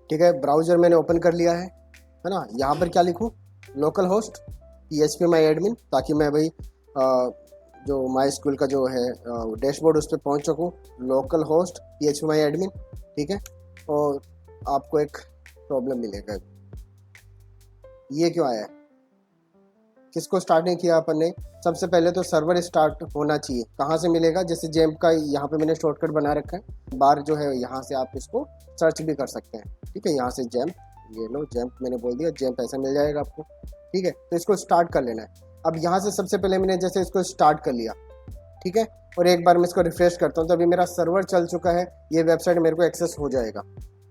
ठीक है, ब्राउज़र मैंने ओपन कर लिया है ना। यहाँ पर क्या लिखूँ, लोकल होस्ट PHP माई एडमिन, ताकि मैं भाई जो माई स्कूल का जो है डैशबोर्ड उस पर पहुँच सकूँ। लोकल होस्ट PHP माई एडमिन, ठीक है। और आपको एक प्रॉब्लम मिलेगा, ये क्यों आया है, किसको स्टार्ट नहीं किया अपन ने। सबसे पहले तो सर्वर स्टार्ट होना चाहिए, कहाँ से मिलेगा, जैसे जेम्प का यहाँ पे मैंने शॉर्टकट बना रखा है, बार जो है यहाँ से आप इसको सर्च भी कर सकते हैं, ठीक है। यहाँ से जेम्प, ये लो जेम्प मैंने बोल दिया, जेम्प ऐसा मिल जाएगा आपको, ठीक है। तो इसको स्टार्ट कर लेना है। अब यहाँ से सबसे पहले मैंने जैसे इसको स्टार्ट कर लिया, ठीक है, और एक बार मैं इसको रिफ्रेश करता हूँ तो अभी मेरा सर्वर चल चुका है, ये वेबसाइट मेरे को एक्सेस हो जाएगा,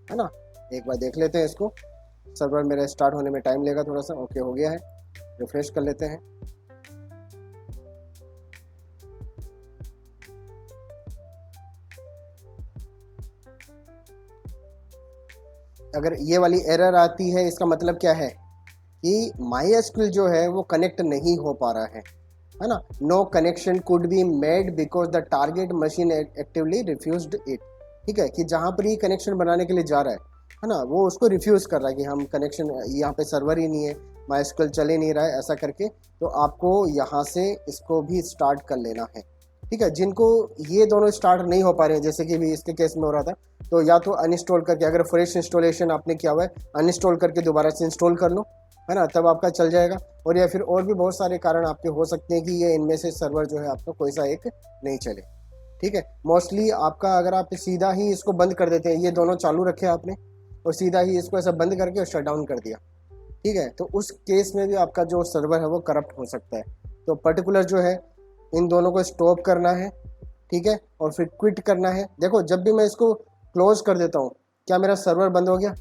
है ना। एक बार देख लेते हैं इसको, सर्वर मेरा स्टार्ट होने में टाइम लेगा थोड़ा सा। ओके, हो गया है, रिफ्रेश कर लेते हैं। अगर ये वाली एरर आती है, इसका मतलब क्या है कि MySQL जो है वो कनेक्ट नहीं हो पा रहा है ना। No connection could be made because the target machine actively refused it, ठीक है, कि जहाँ पर ये कनेक्शन बनाने के लिए जा रहा है ना, वो उसको रिफ्यूज़ कर रहा है कि हम कनेक्शन, यहाँ पे सर्वर ही नहीं है, MySQL चल ही नहीं रहा है, ऐसा करके। तो आपको यहाँ से इसको भी स्टार्ट कर लेना है, ठीक है। जिनको ये दोनों स्टार्ट नहीं हो पा रहे हैं, जैसे कि भी इसके केस में हो रहा था, तो या तो अनइंस्टॉल करके, अगर फ्रेश इंस्टॉलेशन आपने किया हुआ है, अनइंस्टॉल करके दोबारा से इंस्टॉल कर लो, है ना, तब आपका चल जाएगा। और या फिर और भी बहुत सारे कारण आपके हो सकते हैं कि ये इनमें से सर्वर जो है आपका कोई सा एक नहीं चले, ठीक है। मोस्टली आपका, अगर आप सीधा ही इसको बंद कर देते हैं, ये दोनों चालू रखे आपने और सीधा ही इसको ऐसा बंद करके और शट डाउन कर दिया, ठीक है, तो उस केस में भी आपका जो सर्वर है वो करप्ट हो सकता है। तो पर्टिकुलर जो है इन दोनों को स्टॉप करना है, ठीक है, और फिर क्विट करना है। देखो, जब भी मैं इसको क्लोज कर देता हूँ, क्या मेरा सर्वर बंद हो गया?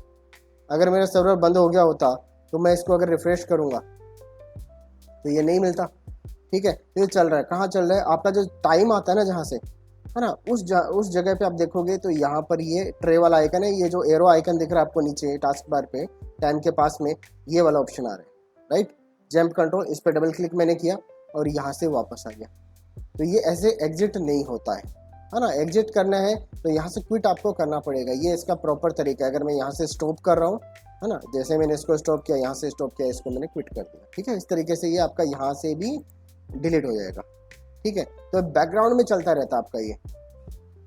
अगर मेरा सर्वर बंद हो गया होता तो मैं इसको अगर रिफ्रेश करूँगा तो ये नहीं मिलता, ठीक है। तो ये चल रहा है, कहाँ चल रहा है, आपका जो टाइम आता है ना जहाँ से, है ना, उस जगह पे आप देखोगे तो यहाँ पर ये ट्रे वाला आइकन है, ये जो एरो आइकन दिख रहा है आपको नीचे टास्क बार पे टाइम के पास में, ये वाला ऑप्शन आ रहा है, राइट, जंप कंट्रोल, इस पर डबल क्लिक मैंने किया और यहाँ से वापस आ गया। तो ये ऐसे एग्जिट नहीं होता है ना। एग्जिट करना है तो यहाँ से क्विट आपको करना पड़ेगा, ये इसका प्रॉपर तरीका है। अगर मैं यहाँ से स्टॉप कर रहा हूँ, है ना, जैसे मैंने इसको स्टॉप किया, यहाँ से स्टॉप किया, इसको मैंने क्विट कर दिया, ठीक है। इस तरीके से ये आपका यहाँ से भी डिलीट हो जाएगा, ठीक है। तो बैकग्राउंड में चलता रहता है आपका ये।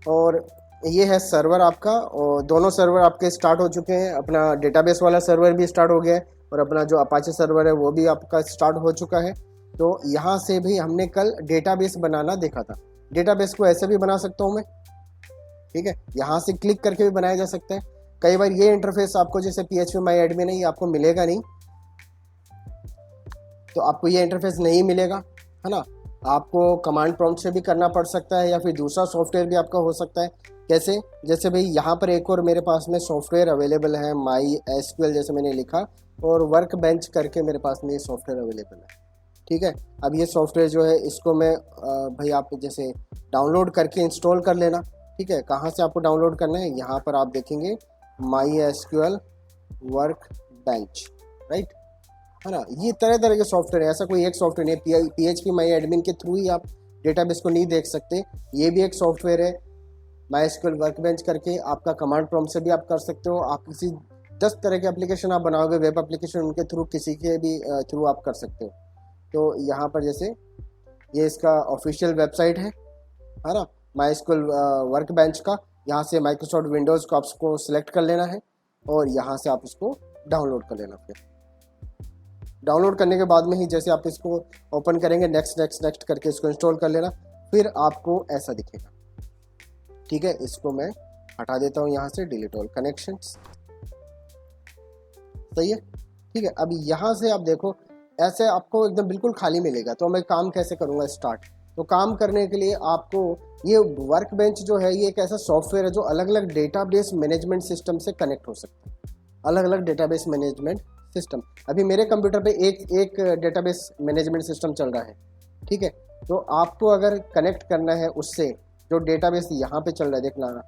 और ये है सर्वर आपका, और दोनों सर्वर आपके स्टार्ट हो चुके हैं। अपना डेटाबेस वाला सर्वर भी स्टार्ट हो गया है और अपना जो अपाचे सर्वर है वो भी आपका स्टार्ट हो चुका है। तो यहाँ से भी हमने कल डेटाबेस बनाना देखा था, डेटाबेस को ऐसे भी बना सकता हूँ मैं, ठीक है, यहाँ से क्लिक करके भी बनाया जा सकता है। कई बार ये इंटरफेस आपको, जैसे PHP माई एडमिन है, ये आपको मिलेगा नहीं, तो आपको ये इंटरफेस नहीं मिलेगा, है ना। आपको कमांड प्रॉम्प्ट से भी करना पड़ सकता है, या फिर दूसरा सॉफ्टवेयर भी आपका हो सकता है। कैसे, जैसे भाई यहाँ पर एक और मेरे पास में सॉफ्टवेयर अवेलेबल है, MySQL जैसे मैंने लिखा, और वर्क बेंच करके मेरे पास में ये सॉफ्टवेयर अवेलेबल है, ठीक है। अब ये सॉफ्टवेयर जो है इसको मैं भाई आप जैसे डाउनलोड करके इंस्टॉल कर लेना, ठीक है। कहाँ से आपको डाउनलोड करना है, यहाँ पर आप देखेंगे MySQL वर्क बेंच, राइट, है ना। ये तरह तरह के सॉफ्टवेयर है, ऐसा कोई एक सॉफ्टवेयर नहीं है। PHP माई एडमिन के थ्रू ही आप डेटाबेस को नहीं देख सकते, ये भी एक सॉफ्टवेयर है MySQL वर्क बेंच करके। आपका कमांड प्रॉम्प्ट से भी आप कर सकते हो। आप किसी 10 तरह के एप्लीकेशन आप बनाओगे, वेब एप्लीकेशन, उनके थ्रू, किसी के भी थ्रू आप कर सकते हो। तो यहाँ पर जैसे ये इसका ऑफिशियल वेबसाइट है ना, MySQL वर्क बेंच का। यहाँ से माइक्रोसॉफ्ट विंडोज़ को आपको सिलेक्ट कर लेना है और यहाँ से आप इसको डाउनलोड कर लेना। फिर डाउनलोड करने के बाद में ही जैसे आप इसको ओपन करेंगे, नेक्स्ट नेक्स्ट नेक्स्ट करके इसको इंस्टॉल कर लेना, फिर आपको ऐसा दिखेगा, ठीक है। इसको मैं हटा देता हूँ यहाँ से, डिलीट ऑल कनेक्शंस, सही है, ठीक है। अब यहाँ से आप देखो, ऐसे आपको एकदम बिल्कुल खाली मिलेगा। तो मैं काम कैसे करूँगा स्टार्ट, तो काम करने के लिए आपको ये वर्क बेंच जो है, ये एक ऐसा सॉफ्टवेयर है जो अलग अलग डेटाबेस मैनेजमेंट सिस्टम से कनेक्ट हो सकता है, अलग अलग डेटाबेस मैनेजमेंट सिस्टम। अभी मेरे कंप्यूटर पे एक डेटाबेस मैनेजमेंट सिस्टम चल रहा है, ठीक है। तो आपको अगर कनेक्ट करना है उससे, जो डेटाबेस यहाँ पे चल रहा है, देखना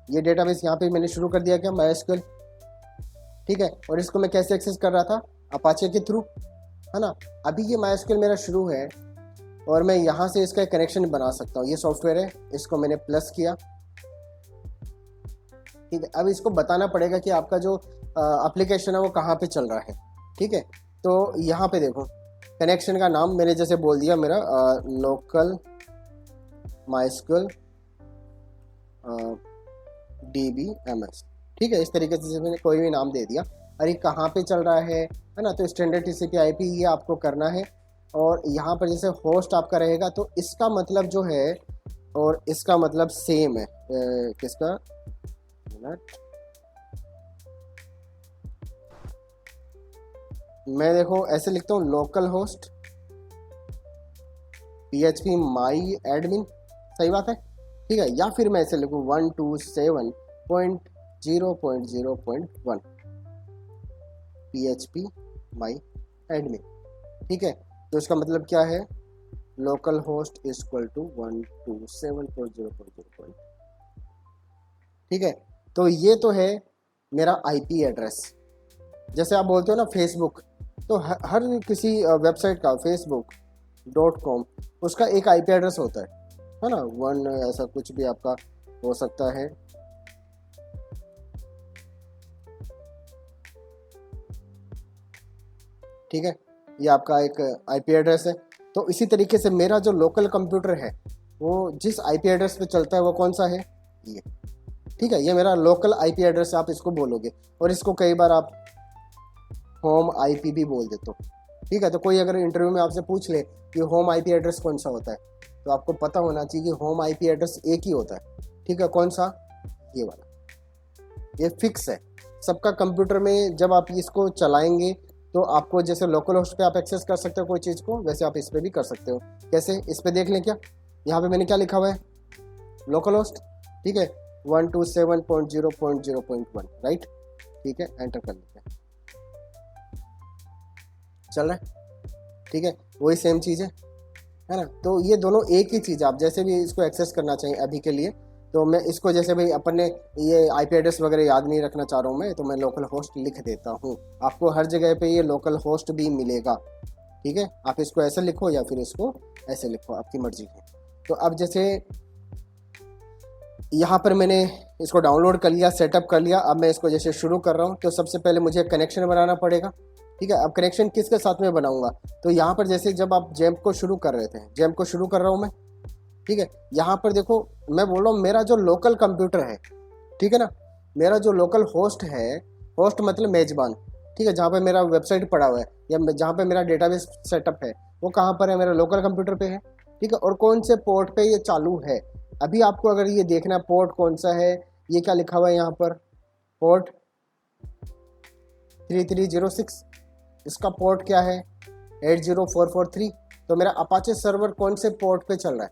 ये डेटाबेस यहाँ पे मैंने शुरू कर दिया क्या, MySQL, ठीक है। और इसको मैं कैसे एक्सेस कर रहा था, अपाचे के थ्रू, है ना। अभी ये MySQL मेरा शुरू है और मैं यहाँ से इसका कनेक्शन बना सकता हूँ। ये सॉफ्टवेयर है, इसको मैंने प्लस किया, ठीक है, अब इसको बताना पड़ेगा कि आपका जो एप्लीकेशन है वो कहाँ पे चल रहा है। ठीक है, तो यहाँ पे देखो कनेक्शन का नाम मैंने जैसे बोल दिया मेरा लोकल माइस्क्यूएल DBMS। ठीक है, इस तरीके से मैंने कोई भी नाम दे दिया और ये कहाँ पे चल रहा है ना। तो स्टैंडर्ड TCP IP ये आपको करना है। और यहाँ पर जैसे होस्ट आपका रहेगा तो इसका मतलब जो है और इसका मतलब सेम है। किसका मिनट, मैं देखो ऐसे लिखता हूँ लोकल होस्ट PHP माई एडमिन, सही बात है। ठीक है, या फिर मैं ऐसे लिखूँ 127.0.0.1 PHP माई एडमिन। ठीक है, तो इसका मतलब क्या है, लोकल होस्ट इक्वल टू 127.0.0. ठीक है, तो ये तो है मेरा IP एड्रेस। जैसे आप बोलते हो ना फेसबुक, तो हर किसी वेबसाइट का facebook.com उसका एक IP एड्रेस होता है ना, वन ऐसा कुछ भी आपका हो सकता है। ठीक है, ये आपका एक IP एड्रेस है। तो इसी तरीके से मेरा जो लोकल कंप्यूटर है वो जिस IP एड्रेस पे चलता है वो कौन सा है, ये। ठीक है, ये मेरा लोकल IP एड्रेस आप इसको बोलोगे, और इसको कई बार आप होम IP भी बोल देते हो। ठीक है, तो कोई अगर इंटरव्यू में आपसे पूछ ले कि होम IP एड्रेस कौन सा होता है, तो आपको पता होना चाहिए कि होम IP एड्रेस एक ही होता है। ठीक है, कौन सा, ये वाला, ये फिक्स है सबका कंप्यूटर में। जब आप इसको चलाएंगे तो आपको जैसे लोकल होस्ट पे आप एक्सेस कर सकते हो कोई चीज़ को, वैसे आप इस पर भी कर सकते हो। कैसे, इस पर देख लें क्या, यहाँ पे मैंने क्या लिखा हुआ है, लोकल होस्ट। ठीक है, 127.0.0.1 राइट। ठीक है, एंटर कर लेते हैं, चल रहा है। ठीक है, वही सेम चीज़ है ना। तो ये दोनों एक ही चीज़, आप जैसे भी इसको एक्सेस करना चाहिए अभी के लिए। तो मैं इसको जैसे भाई अपन ने ये IP एड्रेस वगैरह याद नहीं रखना चाह रहा हूँ मैं, तो मैं लोकल होस्ट लिख देता हूँ। आपको हर जगह पे ये लोकल होस्ट भी मिलेगा। ठीक है, आप इसको ऐसे लिखो या फिर इसको ऐसे लिखो, आपकी मर्जी है। तो अब जैसे यहाँ पर मैंने इसको डाउनलोड कर लिया, सेटअप कर लिया। अब मैं इसको जैसे शुरू कर रहा हूँ तो सबसे पहले मुझे कनेक्शन बनाना पड़ेगा। ठीक है, अब कनेक्शन किसके साथ में बनाऊंगा, तो यहाँ पर जैसे जब आप जैम्प को शुरू कर रहे थे, जैम्प को शुरू कर रहा हूँ मैं। ठीक है, यहाँ पर देखो मैं बोल रहा हूँ मेरा जो लोकल कंप्यूटर है, ठीक है ना, मेरा जो लोकल होस्ट है, होस्ट मतलब मेजबान। ठीक है, जहाँ पे मेरा वेबसाइट पड़ा हुआ है या जहाँ पे मेरा डेटाबेस सेटअप है वो कहाँ पर है, मेरा लोकल कंप्यूटर पे है। ठीक है, और कौन से पोर्ट पे ये चालू है, अभी आपको अगर ये देखना है पोर्ट कौन सा है, ये क्या लिखा हुआ है यहाँ पर, पोर्ट 3306। इसका पोर्ट क्या है, 80443। तो मेरा अपाचे सर्वर कौन से पोर्ट पे चल रहा है,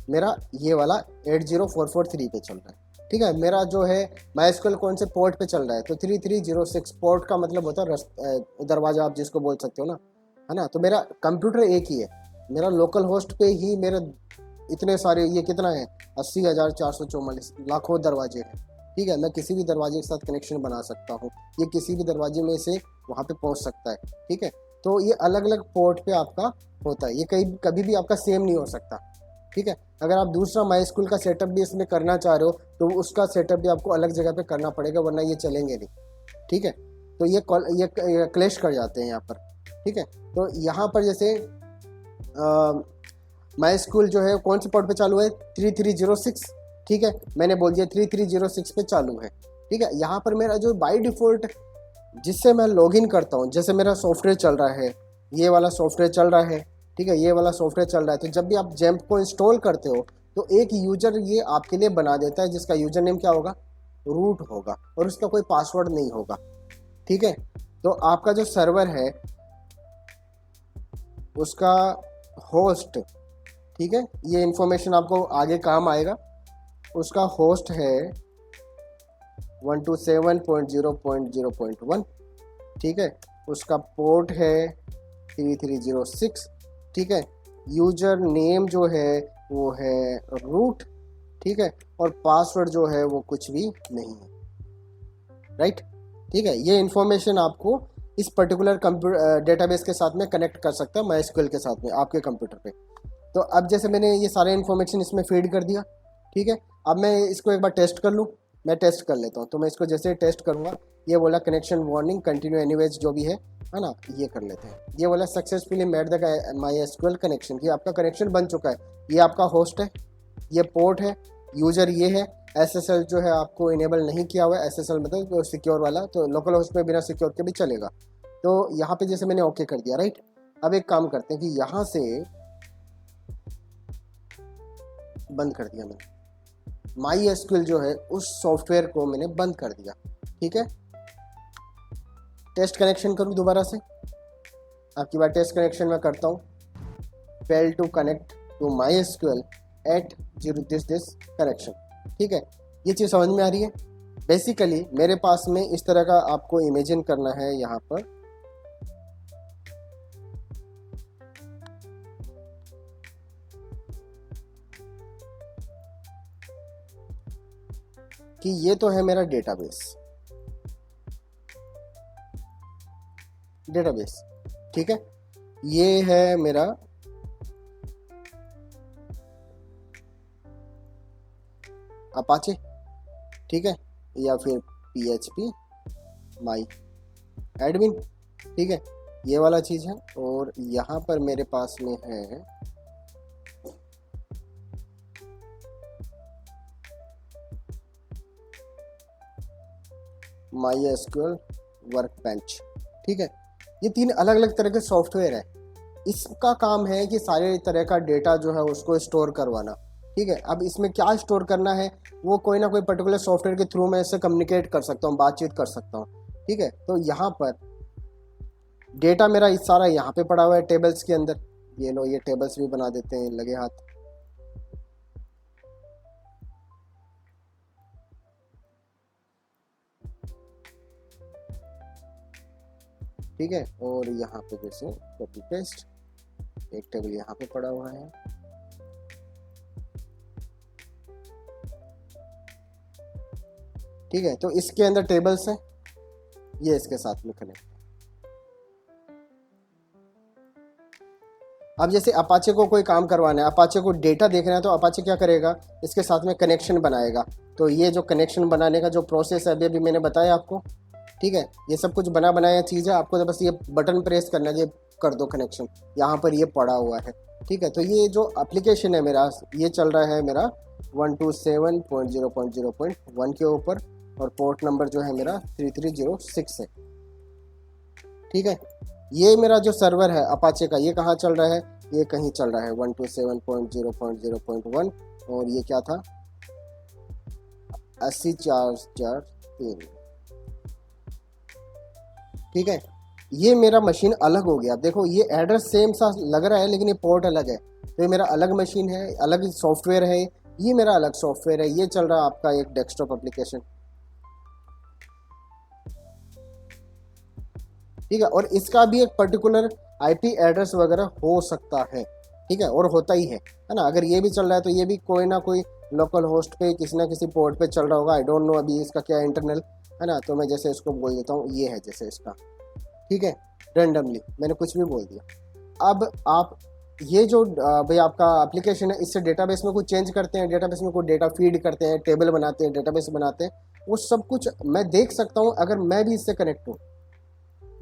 मेरा ये वाला 80443 पे चल रहा है। ठीक है, मेरा जो है MySQL कौन से पोर्ट पे चल रहा है, तो 3306। पोर्ट का मतलब होता है दरवाजा, आप जिसको बोल सकते हो ना, है ना। तो मेरा कंप्यूटर एक ही है, मेरा लोकल होस्ट पे ही मेरे इतने सारे, ये कितना है 80,444 लाखों दरवाजे हैं। ठीक है, मैं किसी भी दरवाजे के साथ कनेक्शन बना सकता हूँ, ये किसी भी दरवाजे में से वहाँ पे पहुँच सकता है। ठीक है, तो ये अलग अलग पोर्ट पे आपका होता है, ये कभी भी आपका सेम नहीं हो सकता। ठीक है, अगर आप दूसरा MySQL का सेटअप भी इसमें करना चाह रहे हो तो उसका सेटअप भी आपको अलग जगह पे करना पड़ेगा, वरना ये चलेंगे नहीं। ठीक है, तो ये क्लैश कर जाते हैं यहाँ पर। ठीक है, तो यहाँ पर जैसे MySQL जो है कौन से पोर्ट पे चालू है, 3306। ठीक है, मैंने बोल दिया 3306 पे चालू है। ठीक है, यहाँ पर मेरा जो बाय डिफ़ॉल्ट जिससे मैं लॉगिन करता हूँ, जैसे मेरा सॉफ्टवेयर चल रहा है, ये वाला सॉफ्टवेयर चल रहा है। ठीक है, ये वाला सॉफ्टवेयर चल रहा है, तो जब भी आप जैम्प को इंस्टॉल करते हो तो एक यूजर ये आपके लिए बना देता है, जिसका यूजर नेम क्या होगा, रूट होगा, और उसका कोई पासवर्ड नहीं होगा। ठीक है, तो आपका जो सर्वर है उसका होस्ट, ठीक है, ये इंफॉर्मेशन आपको आगे काम आएगा। उसका होस्ट है 127.0.0.1। ठीक है, उसका पोर्ट है 3306। ठीक है, यूजर नेम जो है वो है रूट। ठीक है, और पासवर्ड जो है वो कुछ भी नहीं है, राइट। ठीक है, ये इंफॉर्मेशन आपको इस पर्टिकुलर कंप्यूटर डेटाबेस के साथ में कनेक्ट कर सकता है, MySQL के साथ में आपके कंप्यूटर पे। तो अब जैसे मैंने ये सारे इन्फॉर्मेशन इसमें फीड कर दिया। ठीक है, अब मैं इसको एक बार टेस्ट कर लूँ, मैं टेस्ट कर लेता हूँ। तो मैं इसको जैसे टेस्ट करूँगा, ये बोला कनेक्शन वार्निंग कंटिन्यू एनीवेज जो भी है ना, ये कर लेते हैं। ये बोला successfully made the my SQL connection, कि आपका कनेक्शन बन चुका है। ये आपका होस्ट है, ये पोर्ट है, यूजर ये है, SSL जो है आपको इनेबल नहीं किया हुआ है। SSL मतलब तो सिक्योर वाला, तो लोकल होस्ट में बिना सिक्योर के भी चलेगा। तो यहाँ पे जैसे मैंने ओके कर दिया, राइट। अब एक काम करते हैं कि यहाँ से बंद कर दिया मैंने, माई एसक्यूएल जो है उस सॉफ्टवेयर को मैंने बंद कर दिया। ठीक है, टेस्ट कनेक्शन करूँ दोबारा से, आपकी बार टेस्ट कनेक्शन में करता हूँ। Fail to connect to MySQL at this connection. ठीक है, ये चीज़ समझ में आ रही है। बेसिकली मेरे पास में इस तरह का आपको इमेजिन करना है यहाँ पर, कि ये तो है मेरा डेटाबेस, ठीक है, ये है मेरा अपाचे, ठीक है, या फिर PHP माई एडमिन, ठीक है, ये वाला चीज़ है। और यहाँ पर मेरे पास में है माई एसक्यूएल वर्कबेंच। ठीक है, ये 3 अलग अलग तरह के सॉफ्टवेयर है। इसका काम है कि सारे तरह का डेटा जो है उसको स्टोर करवाना। ठीक है, अब इसमें क्या स्टोर करना है, वो कोई ना कोई पर्टिकुलर सॉफ्टवेयर के थ्रू मैं इससे कम्युनिकेट कर सकता हूँ, बातचीत कर सकता हूँ। ठीक है, तो यहाँ पर डेटा मेरा इस सारा यहाँ पे पड़ा हुआ है टेबल्स के अंदर। ये लो, ये टेबल्स भी बना देते हैं लगे हाथ। ठीक है, और यहाँ पे जैसे कॉपी पेस्ट, एक टेबल यहाँ पे पड़ा हुआ है। ठीक है, तो इसके अंदर टेबल्स हैं, ये इसके साथ में कनेक्ट। अब जैसे अपाचे को कोई काम करवाना है, अपाचे को डेटा देखना है, तो अपाचे क्या करेगा, इसके साथ में कनेक्शन बनाएगा। तो ये जो कनेक्शन बनाने का जो प्रोसेस है अभी मैंने बताया आपको। ठीक है, ये सब कुछ बना बनाया चीज़ है, आपको तो बस ये बटन प्रेस करना है, ये कर दो कनेक्शन, यहाँ पर ये पड़ा हुआ है। ठीक है, तो ये जो एप्लीकेशन है मेरा, ये चल रहा है मेरा 127.0.0.1 के ऊपर, और पोर्ट नंबर जो है मेरा 3306 है। ठीक है, ये मेरा जो सर्वर है अपाचे का, ये कहाँ चल रहा है, ये कहीं चल रहा है 127.0.0.1, और ये क्या था 80.4.4.3। ठीक है, ये मेरा मशीन अलग हो गया। देखो ये एड्रेस सेम सा लग रहा है, लेकिन ये पोर्ट अलग है। तो ये मेरा अलग मशीन है, अलग सॉफ्टवेयर है, ये मेरा अलग सॉफ्टवेयर है। ये चल रहा है आपका एक डेस्कटॉप एप्लीकेशन। ठीक है, और इसका भी एक पर्टिकुलर IP एड्रेस वगैरह हो सकता है। ठीक है, और होता ही है ना। अगर ये भी चल रहा है तो ये भी कोई ना कोई लोकल होस्ट पे किसी ना किसी पोर्ट पे चल रहा होगा। आई डोंट नो अभी इसका क्या इंटरनल है ना। तो मैं जैसे इसको बोल देता हूँ, ये है जैसे इसका, ठीक है, रेंडमली मैंने कुछ भी बोल दिया। अब आप ये जो भाई आपका एप्लीकेशन है, इससे डेटाबेस में कुछ चेंज करते हैं, डेटाबेस में कोई डेटा फीड करते हैं, टेबल बनाते हैं, डेटाबेस बनाते हैं, वो सब कुछ मैं देख सकता हूँ अगर मैं भी इससे कनेक्ट हूँ।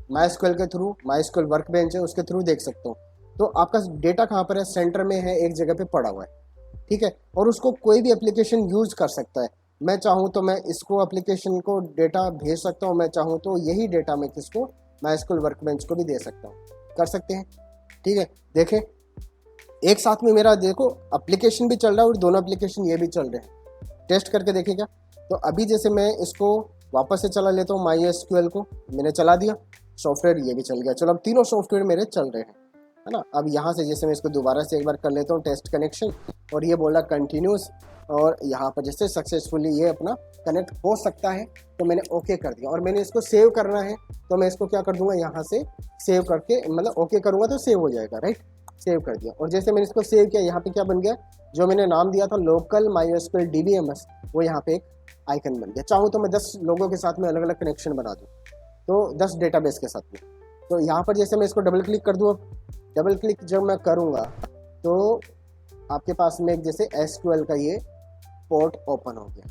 MySQL के थ्रू, MySQL वर्कबेंच है उसके थ्रू देख सकता हूँ। तो आपका डेटा कहाँ पर है, सेंटर में है, एक जगह पे पड़ा हुआ है। ठीक है, और उसको कोई भी एप्लीकेशन यूज कर सकता है। मैं चाहूँ तो मैं इसको एप्लीकेशन को डेटा भेज सकता हूँ, मैं चाहूँ तो यही डेटा मैं किसको, MySQL वर्कबेंच को भी दे सकता हूँ, कर सकते हैं। ठीक है, देखें एक साथ में मेरा देखो एप्लीकेशन भी चल रहा है और दोनों एप्लीकेशन ये भी चल रहे हैं। टेस्ट करके देखेगा। तो अभी जैसे मैं इसको वापस से चला लेता हूँ, MySQL को मैंने चला दिया, सॉफ्टवेयर ये भी चल गया। चलो अब तीनों सॉफ्टवेयर मेरे चल रहे हैं, है ना। अब यहाँ से जैसे मैं इसको दोबारा से एक बार कर लेता हूँ टेस्ट कनेक्शन, और ये बोला कंटिन्यूस, और यहाँ पर जैसे सक्सेसफुली ये अपना कनेक्ट हो सकता है, तो मैंने ओके कर दिया। और मैंने इसको सेव करना है, तो मैं इसको क्या कर दूंगा, यहाँ से सेव करके, मतलब ओके करूँगा तो सेव हो जाएगा, राइट। सेव कर दिया, और जैसे मैंने इसको सेव किया, यहाँ पे क्या बन गया, जो मैंने नाम दिया था लोकल MySQL DBMS, वो यहाँ पे एक आइकन बन गया। चाहूँ तो मैं 10 लोगों के साथ में अलग अलग कनेक्शन बना दूँ, तो 10 डेटाबेस के साथ में। तो यहाँ पर जैसे मैं इसको डबल क्लिक कर दूँ, डबल क्लिक जब मैं करूँगा तो आपके पास में एक जैसे SQL का ये एक्सपोर्ट ओपन हो गया।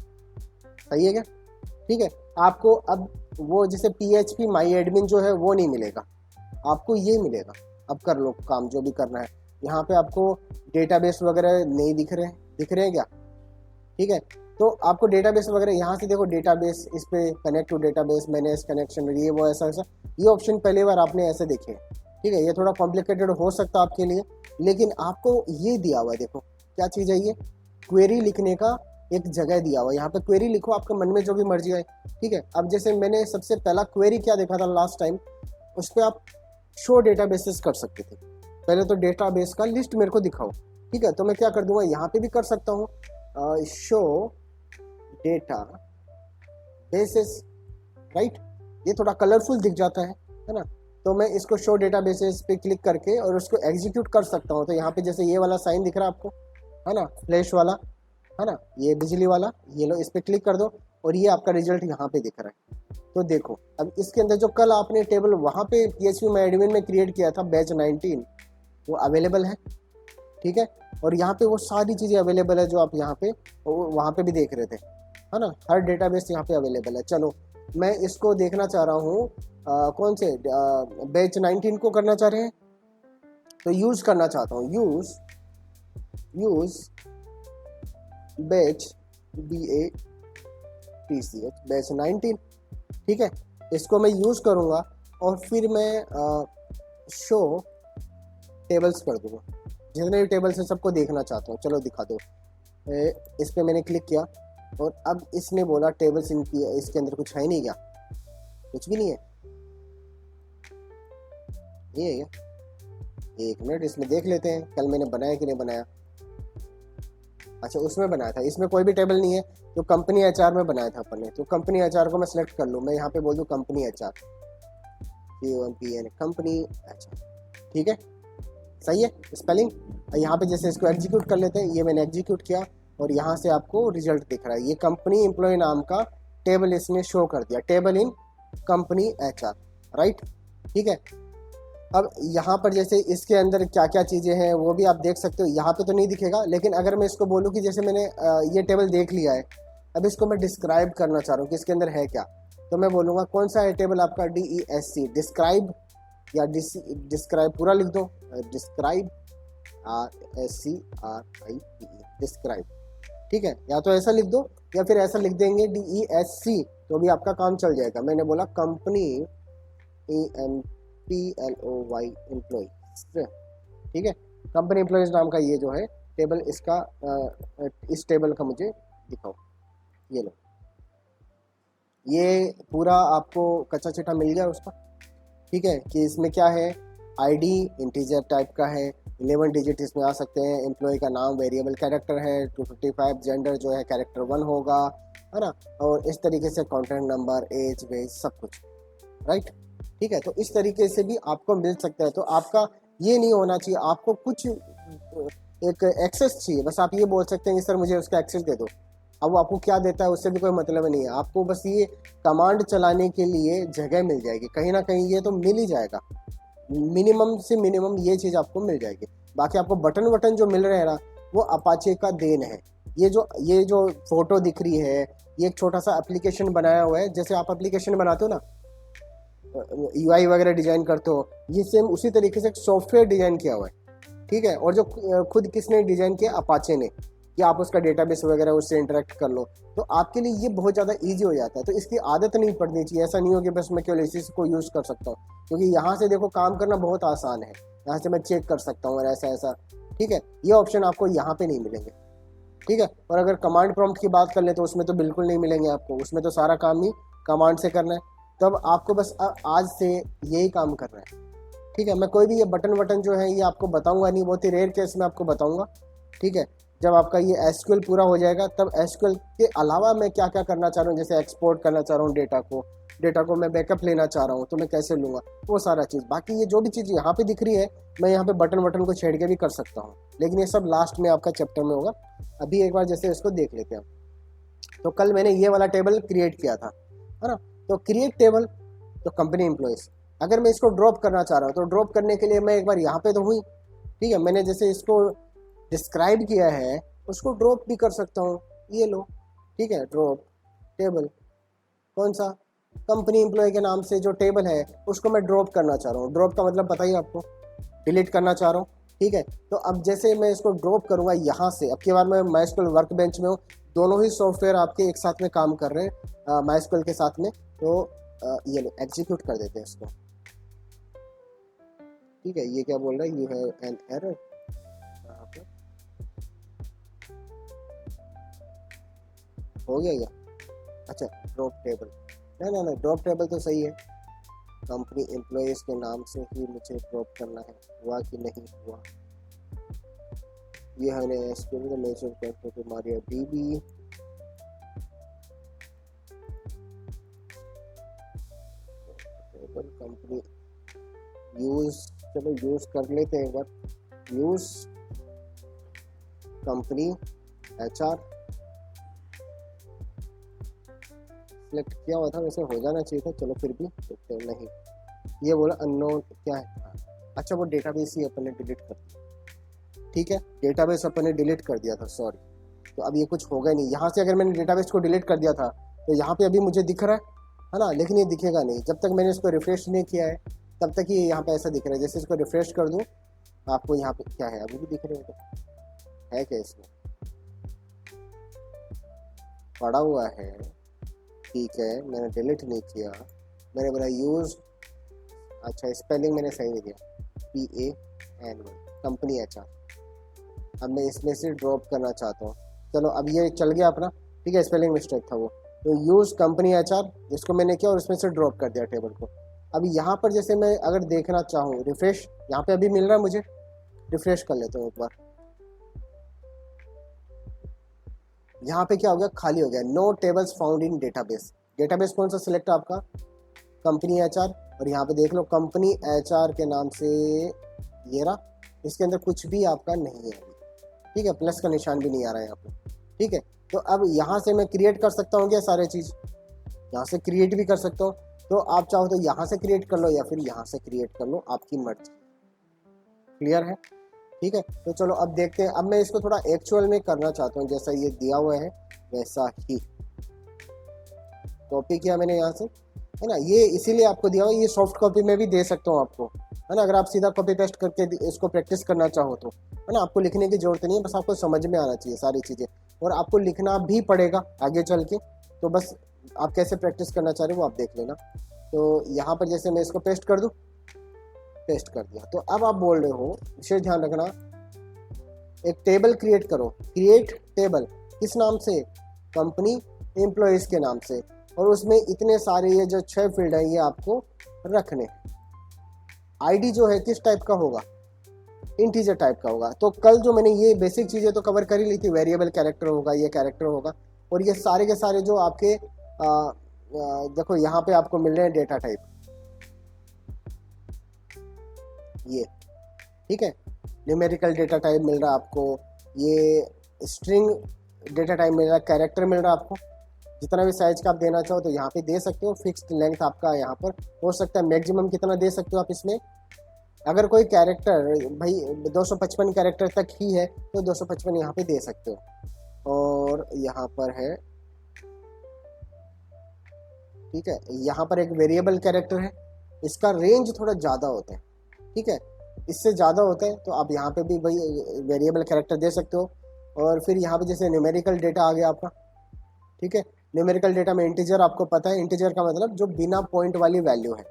सही है क्या? ठीक है, आपको अब वो जैसे PHP माई एडमिन जो है वो नहीं मिलेगा, आपको ये मिलेगा। अब कर लो काम जो भी करना है। यहाँ पे आपको डेटाबेस वगैरह नहीं दिख रहे हैं क्या? ठीक है, तो आपको डेटाबेस वगैरह यहाँ से देखो, डेटाबेस इस पे connect to database, manage connection, ये वो ऐसा ऐसा, ये ऑप्शन पहली बार आपने ऐसे देखे। ठीक है, ये थोड़ा कॉम्प्लिकेटेड हो सकता है आपके लिए, लेकिन आपको ये दिया हुआ है, देखो क्या चीज़ है ये, क्वेरी लिखने का एक जगह दिया हुआ है। यहाँ पे क्वेरी लिखो, आपके मन में जो भी मर्जी आए। ठीक है, अब जैसे मैंने सबसे पहला क्वेरी क्या देखा था लास्ट टाइम, उस पर आप शो डेटाबेसेस कर सकते थे। पहले तो डेटाबेस का लिस्ट मेरे को दिखाओ। ठीक है, तो मैं क्या कर दूंगा, यहाँ पे भी कर सकता हूँ शो डेटा बेसिस, राइट। ये थोड़ा कलरफुल दिख जाता है ना। तो मैं इसको शो डेटा बेसिस पे क्लिक करके और उसको एग्जीक्यूट कर सकता हूँ। तो यहाँ पे जैसे ये वाला साइन दिख रहा है आपको, है ना, फ्लैश वाला, है ना, ये बिजली वाला, ये लो, इस पर क्लिक कर दो और ये आपका रिजल्ट यहाँ पे दिख रहा है। तो देखो अब इसके अंदर जो कल आपने टेबल वहाँ पे PHP माई एडमिन में क्रिएट किया था बैच 19, वो अवेलेबल है। ठीक है, और यहाँ पे वो सारी चीज़ें अवेलेबल है जो आप यहाँ पे वहाँ पे भी देख रहे थे, है ना, हर डेटाबेस यहाँ पे अवेलेबल है। चलो मैं इसको देखना चाह रहा हूँ, कौन से बैच 19 को करना चाह रहे हैं, तो यूज़ करना चाहता हूँ, यूज़ बैच BATCH बैच 19। ठीक है, इसको मैं यूज़ करूँगा और फिर मैं शो टेबल्स कर दूँगा, जितने भी टेबल्स हैं सबको देखना चाहता हूँ। चलो दिखा दो, इस पर मैंने क्लिक किया और अब इसने बोला टेबल्स इनकी, इसके अंदर कुछ है नहीं क्या? कुछ भी नहीं है, ये है क्या? एक मिनट, इसमें देख लेते हैं कल मैंने बनाया कि नहीं बनाया। अच्छा, उसमें बनाया था, इसमें कोई भी टेबल नहीं है। तो कंपनी HR में बनाया था अपन ने, तो कंपनी HR को मैं सेलेक्ट कर लूँ, मैं यहाँ पे बोल दूँ कंपनी HR, कंपनी HR। ठीक है, सही है स्पेलिंग। यहाँ पे जैसे इसको एग्जीक्यूट कर लेते हैं, ये मैंने एग्जीक्यूट किया और यहाँ से आपको रिजल्ट दिख रहा है। ये कंपनी एम्प्लॉय नाम का टेबल इसने शो कर दिया, टेबल इन कंपनी HR, राइट। ठीक है, अब यहाँ पर जैसे इसके अंदर क्या क्या चीज़ें हैं वो भी आप देख सकते हो। यहाँ पे तो नहीं दिखेगा, लेकिन अगर मैं इसको बोलूँ कि जैसे मैंने ये टेबल देख लिया है, अब इसको मैं डिस्क्राइब करना चाह रहा हूँ कि इसके अंदर है क्या, तो मैं बोलूँगा कौन सा है टेबल आपका, DESC, डिस्क्राइब, या डिस्क्राइब पूरा लिख दो, डिस्क्राइब, RSCRIBE, डिस्क्राइब। ठीक है, या तो ऐसा लिख दो या फिर ऐसा लिख देंगे DESC, तो भी आपका काम चल जाएगा। मैंने बोला कंपनी EMPLOY एम्प्लॉय। ठीक है, कंपनी एम्प्लॉयज नाम का ये जो है टेबल, इसका इस टेबल का मुझे दिखाओ। ये लो, ये पूरा आपको कच्चा चिट्ठा मिल गया उसका। ठीक है, कि इसमें क्या है, ID इंटीजर टाइप का है, 11 डिजिट इसमें आ सकते हैं, एम्प्लॉय का नाम वेरिएबल कैरेक्टर है, 255, जेंडर जो है कैरेक्टर 1 होगा, है ना, और इस तरीके से कॉन्टैक्ट नंबर, एज वेज सब कुछ, राइट। ठीक है, तो इस तरीके से भी आपको मिल सकता है। तो आपका ये नहीं होना चाहिए, आपको कुछ एक एक्सेस चाहिए, बस आप ये बोल सकते हैं कि सर मुझे उसका एक्सेस दे दो। अब वो आपको क्या देता है उससे भी कोई मतलब नहीं है, आपको बस ये कमांड चलाने के लिए जगह मिल जाएगी कहीं ना कहीं, ये तो मिल ही जाएगा, मिनिमम से मिनिमम ये चीज़ आपको मिल जाएगी। बाकी आपको बटन वटन जो मिल रहे हैं ना, वो अपाचे का देन है। ये जो फोटो दिख रही है, ये एक छोटा सा एप्लीकेशन बनाया हुआ है, जैसे आप एप्लीकेशन बनाते हो ना, UI वगैरह डिजाइन करते हो, ये सेम उसी तरीके से एक सॉफ्टवेयर डिजाइन किया हुआ है। ठीक है, और जो खुद किसने डिजाइन किया, अपाचे ने, कि आप उसका डेटाबेस वगैरह उससे इंटरेक्ट कर लो, तो आपके लिए ये बहुत ज़्यादा इजी हो जाता है। तो इसकी आदत नहीं पड़नी चाहिए, ऐसा नहीं हो कि बस मैं केवल इसी को यूज़ कर सकता हूँ, क्योंकि यहाँ से देखो काम करना बहुत आसान है, यहाँ से मैं चेक कर सकता हूँ और ऐसा ऐसा। ठीक है, ये ऑप्शन आपको यहाँ पे नहीं मिलेंगे। ठीक है, और अगर कमांड प्रॉम्प्ट की बात कर ले तो उसमें तो बिल्कुल नहीं मिलेंगे आपको, उसमें तो सारा काम ही कमांड से करना है। तब आपको बस आज से यही काम करना है। ठीक है, मैं कोई भी ये बटन वटन जो है ये आपको बताऊंगा नहीं, बहुत ही रेयर केस में आपको बताऊंगा। ठीक है, जब आपका ये SQL पूरा हो जाएगा, तब SQL के अलावा मैं क्या क्या करना चाह रहा हूँ, जैसे एक्सपोर्ट करना चाह रहा हूँ डेटा को मैं बैकअप लेना चाह रहा हूँ, तो मैं कैसे लूँगा, वो सारा चीज़। बाकी ये जो भी चीज़ यहाँ पे दिख रही है, मैं यहाँ पे बटन वटन को छेड़ के भी कर सकता हूँ, लेकिन ये सब लास्ट में आपका चैप्टर में होगा। अभी एक बार जैसे इसको देख लेते हैं। तो कल मैंने ये वाला टेबल क्रिएट किया था, है ना, तो क्रिएट टेबल, तो कंपनी एम्प्लॉयज। अगर मैं इसको ड्रॉप करना चाह रहा हूँ, तो ड्रॉप करने के लिए मैं एक बार यहाँ पे तो हुई। ठीक है, मैंने जैसे इसको डिस्क्राइब किया है, उसको ड्रॉप भी कर सकता हूँ। ये लो, ठीक है, ड्रॉप टेबल, कौन सा, कंपनी एम्प्लॉय के नाम से जो टेबल है उसको मैं ड्रॉप करना चाह रहा हूँ। ड्रॉप का मतलब पता ही आपको, डिलीट करना चाह रहा हूँ, ठीक है। तो अब जैसे मैं इसको ड्रॉप करूँगा यहाँ से, अब की बार मैं माइस्क्ल वर्क बेंच में हूँ, दोनों ही सॉफ्टवेयर आपके एक साथ में काम कर रहे हैं माइस्क्ल के साथ में। तो ये लो एग्जीक्यूट कर देते हैं इसको, ठीक है। ये क्या बोल रहा है, यू हैव एन एरर, हो गया क्या? अच्छा ड्रॉप टेबल, ना ना ड्रॉप टेबल तो सही है, कंपनी एम्प्लॉयज़ के नाम से ही मुझे ड्रॉप करना है, हुआ कि नहीं हुआ। ये है एसक्यूएल का मेजर करके तुम्हारी डीबी, टेबल कंपनी यूज, चलो यूज कर लेते हैं एक बार, यूज कंपनी एचआर सिलेक्ट किया हुआ था, वैसे हो जाना चाहिए था, चलो फिर भी देखते हैं। नहीं, ये बोला अननोन, क्या है, अच्छा वो डेटाबेस ही अपन ने डिलीट कर दिया, ठीक है, डेटाबेस अपन ने डिलीट कर दिया था, सॉरी। तो अब ये कुछ होगा नहीं, यहाँ से अगर मैंने डेटाबेस को डिलीट कर दिया था तो यहाँ पे अभी मुझे दिख रहा है ना, लेकिन ये दिखेगा नहीं जब तक मैंने इसको रिफ्रेश नहीं किया है, तब तक ये यहाँ पे ऐसा दिख रहा है। जैसे इसको रिफ्रेश कर दूँ आपको यहाँ पे क्या है, अभी भी दिख रहे है क्या, इसमें पड़ा हुआ है, ठीक है, मैंने डिलीट नहीं किया, मैंने बोला यूज, अच्छा स्पेलिंग मैंने सही नहीं दिया, PAN1 कंपनी एचआर, अब मैं इसमें से ड्रॉप करना चाहता हूँ। चलो अब ये चल गया अपना, ठीक है, स्पेलिंग मिस्टेक था वो, तो यूज़ कंपनी एचआर इसको मैंने किया और इसमें से ड्रॉप कर दिया टेबल को। अब यहाँ पर जैसे मैं अगर देखना चाहूँ रिफ्रेश, यहाँ पे अभी मिल रहा है मुझे, रिफ्रेश कर लेता हूँ एक बार, यहाँ पे क्या हो गया, खाली हो गया, no tables found in database. Database कौन सा सिलेक्ट है आपका, कंपनी एचआर, और यहाँ पे देख लो कंपनी एचआर के नाम से ये रहा, इसके अंदर कुछ भी आपका नहीं है अभी, ठीक है, प्लस का निशान भी नहीं आ रहा है यहाँ पे, ठीक है। तो अब यहाँ से मैं क्रिएट कर सकता हूँ क्या सारे चीज़, यहाँ से क्रिएट भी कर सकता हूँ, तो आप चाहो तो यहाँ से क्रिएट कर लो या फिर यहाँ से क्रिएट कर लो, आपकी मर्जी, क्लियर है, ठीक है। तो चलो अब देखते हैं, अब मैं इसको थोड़ा एक्चुअल में करना चाहता हूँ, जैसा ये दिया हुआ है वैसा ही कॉपी किया मैंने यहाँ से, है ना, ये इसीलिए आपको दिया हुआ, ये सॉफ्ट कॉपी में भी दे सकता हूँ आपको, है ना, अगर आप सीधा कॉपी पेस्ट करके इसको प्रैक्टिस करना चाहो तो, है ना, आपको लिखने की जरूरत नहीं है, बस आपको समझ में आना चाहिए सारी चीज़ें, और आपको लिखना भी पड़ेगा आगे चल के, तो बस आप कैसे प्रैक्टिस करना चाह रहे हो वो आप देख लेना। तो यहाँ पर जैसे मैं इसको पेस्ट कर दूँ, पेस्ट कर दिया, तो अब आप बोल रहे हो, विशेष ध्यान रखना, एक टेबल क्रिएट करो, क्रिएट टेबल किस नाम से, कंपनी एम्प्लॉयज़ के नाम से, और उसमें इतने सारे ये जो 6 फील्ड है ये आपको रखने। आईडी जो है किस टाइप का होगा, इंटीजर टाइप का होगा। तो कल जो मैंने ये बेसिक चीज़ें तो कवर कर ही ली थी, वेरिएबल कैरेक्टर होगा, ये कैरेक्टर होगा, और ये सारे के सारे जो आपके देखो यहाँ पे आपको मिल रहे हैं डेटा टाइप, ये ठीक है, न्यूमेरिकल डेटा टाइप मिल रहा है आपको, ये स्ट्रिंग डेटा टाइप मिल रहा है, कैरेक्टर मिल रहा है आपको, जितना भी साइज का आप देना चाहो तो यहाँ पे दे सकते हो। फिक्स्ड लेंथ आपका यहाँ पर हो सकता है, मैक्सिमम कितना दे सकते हो आप इसमें, अगर कोई कैरेक्टर भाई 255 कैरेक्टर तक ही है तो 255 यहाँ पे दे सकते हो। और यहाँ पर है, ठीक है, यहाँ पर एक वेरिएबल कैरेक्टर है, इसका रेंज थोड़ा ज़्यादा होता है, ठीक है, इससे ज़्यादा होता है, तो आप यहाँ पे भी भाई वेरिएबल कैरेक्टर दे सकते हो। और फिर यहाँ पे जैसे न्यूमेरिकल डेटा आ गया आपका, ठीक है, न्यूमेरिकल डेटा में इंटीजर आपको पता है, इंटीजर का मतलब जो बिना पॉइंट वाली वैल्यू है,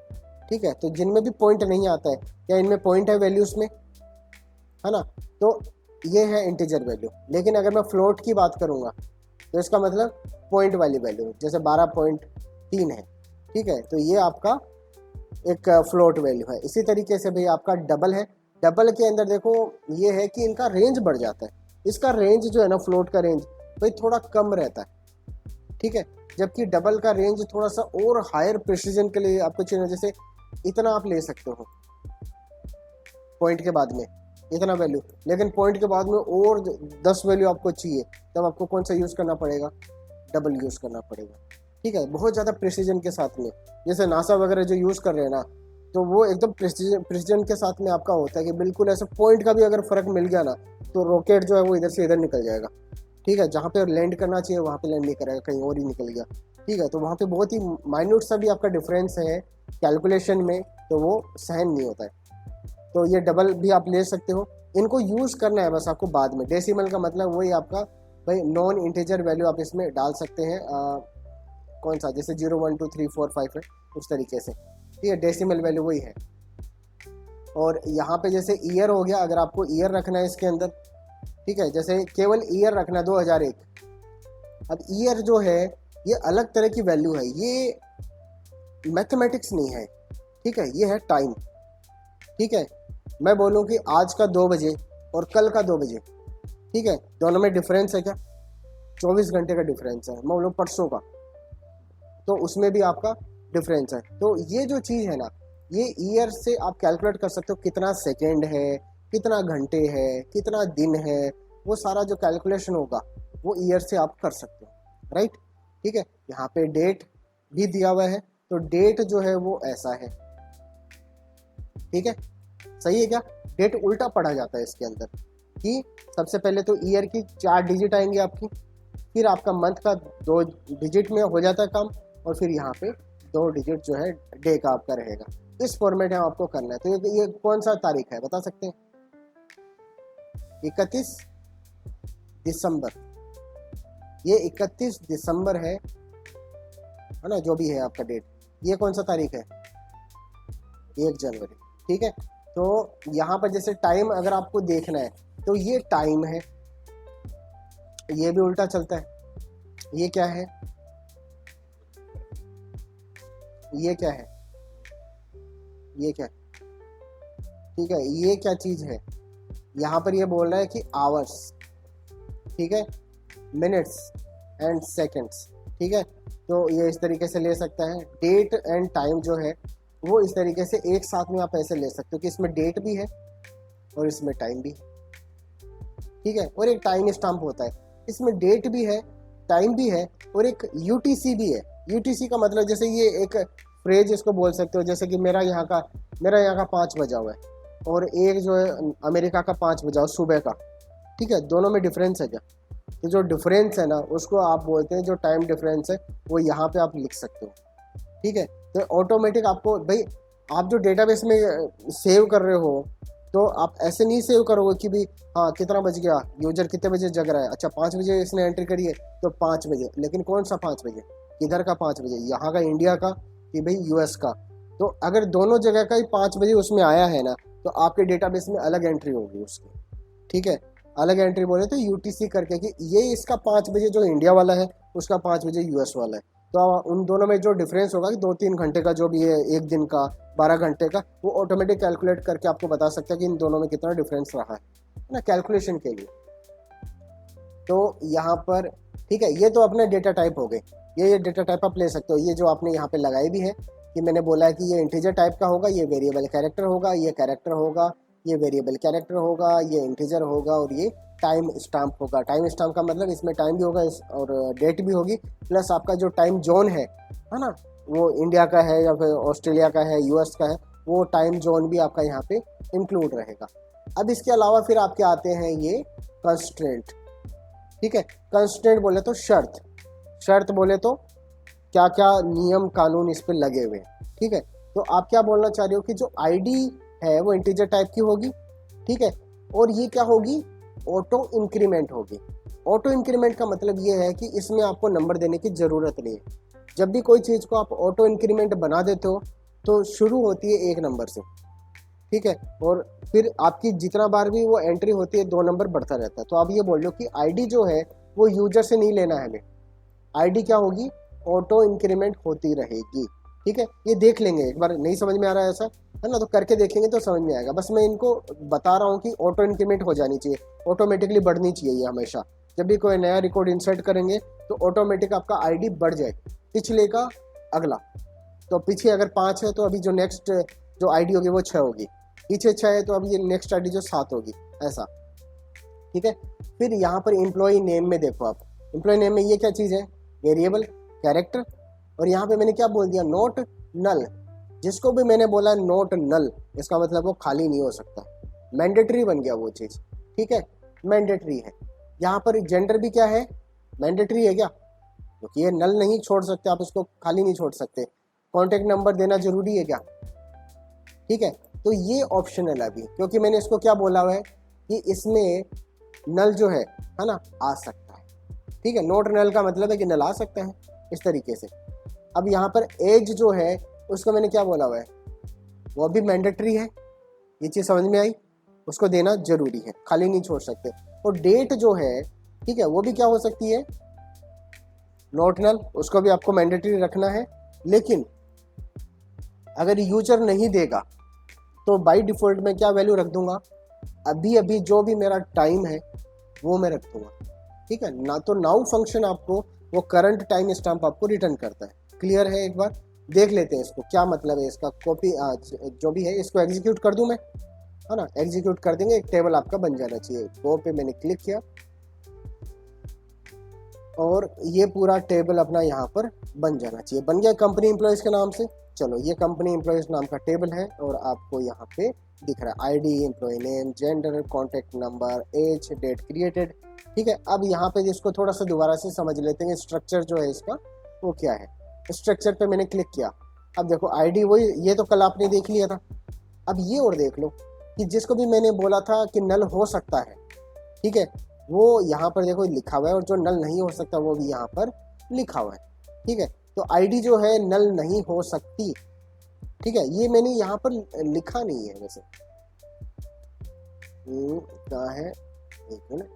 ठीक है, तो जिनमें भी पॉइंट नहीं आता है, क्या इनमें पॉइंट है वैल्यूज में, है ना, तो ये है इंटीजर वैल्यू। लेकिन अगर मैं फ्लोट की बात करूँगा तो इसका मतलब पॉइंट वाली वैल्यू, जैसे 12.3 है, ठीक है, तो ये आपका एक फ्लोट वैल्यू है। इसी तरीके से भाई आपका डबल है, डबल के अंदर देखो ये है कि इनका रेंज बढ़ जाता है, इसका रेंज जो है ना, फ्लोट का रेंज भाई थोड़ा कम रहता है, ठीक है, जबकि डबल का रेंज थोड़ा सा और हायर प्रिसीजन के लिए आपको चाहिए, जैसे इतना आप ले सकते हो पॉइंट के बाद में इतना वैल्यू, लेकिन पॉइंट के बाद में और 10 वैल्यू आपको चाहिए, तब आपको कौन सा यूज़ करना पड़ेगा, डबल यूज़ करना पड़ेगा, ठीक है, बहुत ज़्यादा प्रिसीजन के साथ में। जैसे नासा वगैरह जो यूज़ कर रहे हैं ना, तो वो एकदम प्रिसीजन के साथ में आपका होता है कि बिल्कुल ऐसे पॉइंट का भी अगर फ़र्क मिल गया ना तो रॉकेट जो है वो इधर से इधर निकल जाएगा, ठीक है, जहाँ पे लैंड करना चाहिए वहाँ पे लैंड नहीं करेगा, कहीं और ही निकल गया। ठीक है, तो वहाँ पे बहुत ही माइन्यूट सा भी आपका डिफरेंस है कैलकुलेशन में, तो वो सहन नहीं होता है। तो ये डबल भी आप ले सकते हो, इनको यूज़ करना है बस आपको बाद में। डेसिमल का मतलब वही आपका भाई नॉन इंटीजर वैल्यू आप इसमें डाल सकते हैं, कौन सा, जैसे 0 1 2 3 4 5 है उस तरीके से। ठीक है, डेसिमल वैल्यू वही है। और यहाँ पे जैसे ईयर हो गया, अगर आपको ईयर रखना है इसके अंदर, ठीक है, जैसे केवल ईयर रखना है 2001। अब ईयर जो है ये अलग तरह की वैल्यू है, ये मैथमेटिक्स नहीं है। ठीक है, ये है टाइम। ठीक है, मैं बोलूँ कि आज का 2 बजे और कल का 2 बजे, ठीक है, दोनों में डिफरेंस है क्या? 24 घंटे का डिफरेंस है। मैं बोलूँ परसों का, तो उसमें भी आपका डिफरेंस है। तो ये जो चीज़ है ना, ये ईयर से आप कैलकुलेट कर सकते हो कितना सेकेंड है, कितना घंटे है, कितना दिन है, वो सारा जो कैलकुलेशन होगा वो ईयर से आप कर सकते हो, राइट। ठीक है, यहाँ पे डेट भी दिया हुआ है, तो डेट जो है वो ऐसा है। ठीक है, सही है क्या? डेट उल्टा पढ़ा जाता है इसके अंदर कि सबसे पहले तो ईयर की 4 डिजिट आएंगे आपकी, फिर आपका मंथ का 2 डिजिट में हो जाता है काम, और फिर यहाँ पे 2 डिजिट जो है डे का आपका रहेगा। इस फॉर्मेट में आपको करना है। तो ये कौन सा तारीख है बता सकते हैं? 31 दिसंबर। ये 31 दिसंबर है ना, जो भी है आपका डेट। ये कौन सा तारीख है? 1 जनवरी। ठीक है, तो यहाँ पर जैसे टाइम अगर आपको देखना है तो ये टाइम है, ये भी उल्टा चलता है। ये क्या है? ये क्या है? ये क्या है? ठीक है, ये क्या चीज है? यहाँ पर ये बोल रहा है कि आवर्स, ठीक है, मिनट्स एंड सेकंड्स। ठीक है, तो ये इस तरीके से ले सकता है। डेट एंड टाइम जो है वो इस तरीके से एक साथ में आप ऐसे ले सकते हो कि इसमें डेट भी है और इसमें टाइम भी है। ठीक है, और एक टाइम स्टाम्प होता है, इसमें डेट भी है, टाइम भी है, और एक यूटीसी भी है। यूटीसी का मतलब जैसे ये एक फ्रेज इसको बोल सकते हो, जैसे कि मेरा यहाँ का 5 बजा हुआ है और एक जो है अमेरिका का 5 बजा हुआ सुबह का। ठीक है, दोनों में डिफरेंस है क्या? तो जो डिफरेंस है ना उसको आप बोलते हैं, जो टाइम डिफरेंस है वो यहाँ पे आप लिख सकते हो। ठीक है, तो ऑटोमेटिक आपको भाई, आप जो डेटाबेस में सेव कर रहे हो तो आप ऐसे नहीं सेव करोगे कि भाई हाँ कितना बज गया, यूजर कितने बजे जग रहा है, अच्छा 5 बजे इसने एंट्री करी है तो 5 बजे, लेकिन कौन सा 5 बजे, किधर का 5 बजे, यहाँ का इंडिया का कि भाई यूएस का। तो अगर दोनों जगह का ही 5 बजे उसमें आया है ना, तो आपके डेटाबेस में अलग एंट्री होगी उसकी। ठीक है, अलग एंट्री बोले तो यूटीसी करके कि ये इसका 5 बजे जो इंडिया वाला है उसका 5 बजे यूएस वाला है। तो उन दोनों में जो डिफरेंस होगा कि 2-3 घंटे का जो भी है, एक दिन का, 12 घंटे का, वो ऑटोमेटिक कैलकुलेट करके आपको बता सकता है कि इन दोनों में कितना डिफरेंस रहा है ना, कैलकुलेशन के लिए। तो यहाँ पर ठीक है, ये तो अपने डेटा टाइप हो गए। ये डेटा टाइप आप ले सकते हो। ये जो आपने यहाँ पे लगाई भी है कि मैंने बोला है कि ये इंटीजर टाइप का होगा, ये वेरिएबल कैरेक्टर होगा, ये कैरेक्टर होगा, ये वेरिएबल कैरेक्टर होगा, ये इंटीजर होगा, और ये टाइम स्टाम्प होगा। टाइम स्टाम्प का मतलब इसमें टाइम भी होगा और डेट भी होगी, प्लस आपका जो टाइम जोन है ना, वो इंडिया का है या फिर ऑस्ट्रेलिया का है, यूएस का है, वो टाइम जोन भी आपका यहाँ पे इंक्लूड रहेगा। अब इसके अलावा फिर आपके आते हैं ये कंस्ट्रेंट। ठीक है, कंस्ट्रेंट बोले तो शर्त, शर्त बोले तो क्या क्या नियम कानून इस पे लगे हुए। ठीक है, तो आप क्या बोलना चाह रहे हो कि जो आईडी है वो इंटीजर टाइप की होगी। ठीक है, और ये क्या होगी? ऑटो इंक्रीमेंट होगी। ऑटो इंक्रीमेंट का मतलब ये है कि इसमें आपको नंबर देने की ज़रूरत नहीं है। जब भी कोई चीज़ को आप ऑटो इंक्रीमेंट बना देते हो तो शुरू होती है 1 नंबर से। ठीक है, और फिर आपकी जितना बार भी वो एंट्री होती है 2 नंबर बढ़ता रहता है। तो आप ये बोल रहे हो कि आईडी जो है वो यूजर से नहीं लेना है हमें, आईडी क्या होगी? ऑटो इंक्रीमेंट होती रहेगी। ठीक है, ये देख लेंगे एक बार, नहीं समझ में आ रहा है ऐसा है ना, तो करके देखेंगे तो समझ में आएगा। बस मैं इनको बता रहा हूँ कि ऑटो इंक्रीमेंट हो जानी चाहिए, ऑटोमेटिकली बढ़नी चाहिए ये हमेशा। जब भी कोई नया रिकॉर्ड इंसर्ट करेंगे तो ऑटोमेटिक आपका आईडी बढ़ जाए, पिछले का अगला। तो पीछे अगर 5 है तो अभी जो नेक्स्ट जो आईडी होगी वो 6 होगी, पीछे 6 है तो अभी ये नेक्स्ट आईडी जो 7 होगी, ऐसा। ठीक है, फिर यहाँ पर एम्प्लॉय नेम में देखो आप, एम्प्लॉय नेम में ये क्या चीज़ है? Variable character. और यहाँ पे मैंने क्या बोल दिया? Not null. जिसको भी मैंने बोला नॉट नल, इसका मतलब वो खाली नहीं हो सकता, मैंडेटरी बन गया वो चीज़। ठीक है, मैंडेटरी है। यहाँ पर जेंडर भी क्या है, मैंडेटरी है क्या, क्योंकि ये नल नहीं छोड़ सकते, आप इसको खाली नहीं छोड़ सकते। कॉन्टेक्ट नंबर देना जरूरी है क्या, ठीक है, तो ये ऑप्शनल है अभी, क्योंकि मैंने इसको क्या बोला हुआ है कि इसमें नल जो है ना, आ सकता है, ठीक है, नोट नल का मतलब है कि नल आ सकता है इस तरीके से। अब यहाँ पर एज जो है उसको मैंने क्या बोला हुआ है, वो भी मैंडेटरी है, ये चीज़ समझ में आई, उसको देना जरूरी है, खाली नहीं छोड़ सकते। और डेट जो है, ठीक है, वो भी क्या हो सकती है, नोट नल, उसको भी आपको मैंडेटरी रखना है। लेकिन अगर यूजर नहीं देगा तो बाय डिफॉल्ट मैं क्या वैल्यू रख दूंगा, अभी अभी जो भी मेरा टाइम है वो मैं रख दूंगा, ठीक है ना। तो नाउ फंक्शन आपको वो करंट टाइम स्टैम्प आपको रिटर्न करता है। क्लियर है, एक बार देख लेते हैं इसको क्या मतलब है इसका। कॉपी जो भी है इसको एग्जीक्यूट कर दूं मैं, है ना, एग्जीक्यूट कर देंगे, एक टेबल आपका बन जाना चाहिए। गो पे मैंने क्लिक किया और ये पूरा टेबल अपना यहाँ पर बन जाना चाहिए, बन गया कंपनी एम्प्लॉयज़ के नाम से। चलो ये कंपनी एम्प्लॉयज़ नाम का टेबल है और आपको यहाँ पे दिख रहा है ID, employ name, gender, contact number, age, date created, ठीक है। अब यहाँ पे इसको थोड़ा सा दोबारा से समझ लेते हैं, स्ट्रक्चर जो है इसका वो क्या है। स्ट्रक्चर पे मैंने क्लिक किया, अब देखो आईडी वही, ये तो कल आपने देख लिया था। अब ये और देख लो कि जिसको भी मैंने बोला था कि नल हो सकता है, ठीक है, वो यहाँ पर देखो लिखा हुआ है, और जो नल नहीं हो सकता वो भी यहाँ पर लिखा हुआ है, ठीक है। तो आईडी जो है नल नहीं हो सकती, ठीक है, ये मैंने यहाँ पर लिखा नहीं है वैसे, क्या है, एक मिनट,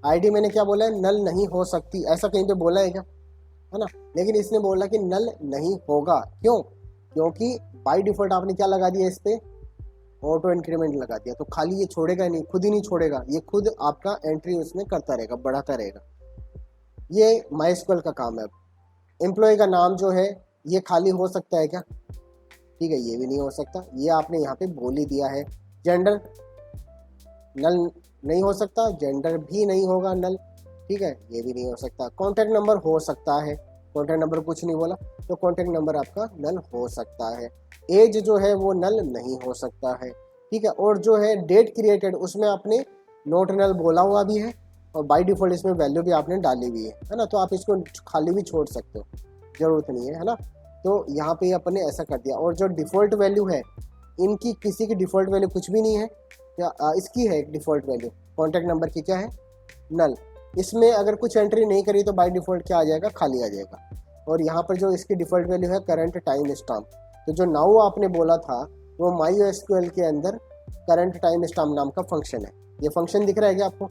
आईडी मैंने क्या बोला है, नल नहीं हो सकती, ऐसा कहीं पे बोला है क्या, है ना। लेकिन इसने बोला कि नल नहीं होगा, क्यों, क्योंकि बाय डिफॉल्ट आपने क्या लगा दिया इस पे, ऑटो इंक्रीमेंट लगा दिया, तो खाली ये छोड़ेगा नहीं, खुद ही नहीं छोड़ेगा, ये खुद आपका एंट्री उसमें करता रहेगा, बढ़ाता रहेगा। ये माइस्क्वेल का काम है। एम्प्लॉय का नाम जो है ये खाली हो सकता है क्या, ठीक है, ये भी नहीं हो सकता, ये आपने यहाँ पे बोल ही दिया है। जेंडर नल नहीं हो सकता, जेंडर भी नहीं होगा नल, ठीक है, ये भी नहीं हो सकता। कॉन्टैक्ट नंबर हो सकता है, कॉन्टैक्ट नंबर कुछ नहीं बोला, तो कॉन्टैक्ट नंबर आपका नल हो सकता है। एज जो है वो नल नहीं हो सकता है, ठीक है। और जो है डेट क्रिएटेड, उसमें आपने नोट नल बोला हुआ भी है, और बाय डिफॉल्ट इसमें वैल्यू भी आपने डाली हुई है ना, तो आप इसको खाली भी छोड़ सकते हो, जरूरत नहीं है ना। तो यहाँ पे अपने ऐसा कर दिया। और जो डिफ़ॉल्ट वैल्यू है, इनकी किसी की डिफ़ॉल्ट वैल्यू कुछ भी नहीं है, इसकी है एक डिफ़ॉल्ट वैल्यू, कॉन्टैक्ट नंबर की क्या है, नल। इसमें अगर कुछ एंट्री नहीं करी तो बाय डिफ़ॉल्ट क्या आ जाएगा, खाली आ जाएगा। और यहाँ पर जो इसकी डिफ़ॉल्ट वैल्यू है करंट टाइम स्टाम्प, तो जो नाउ आपने बोला था वो MySQL के अंदर करंट टाइम स्टाम्प नाम का फंक्शन है। ये फंक्शन दिख रहा है क्या आपको,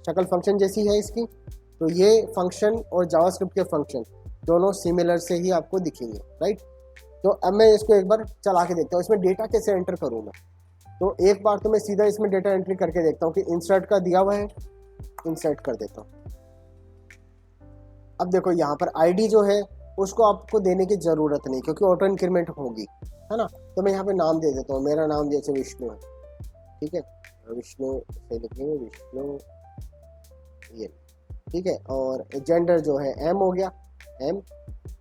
शक्ल फंक्शन जैसी है इसकी, तो ये फंक्शन और जावास्क्रिप्ट के फंक्शन दोनों सिमिलर से ही आपको दिखेंगे, राइट। तो अब मैं इसको एक बार चला के देखता हूँ, इसमें डेटा कैसे एंटर करूँ मैं। तो एक बार तो मैं सीधा इसमें डेटा एंट्री करके देखता हूँ कि इंसर्ट का दिया हुआ है, इंसर्ट कर देता हूँ। अब देखो यहाँ पर आईडी जो है उसको आपको देने की ज़रूरत नहीं, क्योंकि ऑटो इंक्रीमेंट होगी, है ना। तो मैं यहाँ पे नाम दे देता हूँ, मेरा नाम जैसे विष्णु है, ठीक है, विष्णु से लिखेंगे विष्णु, ये ठीक है। और जेंडर जो है एम हो गया, एम,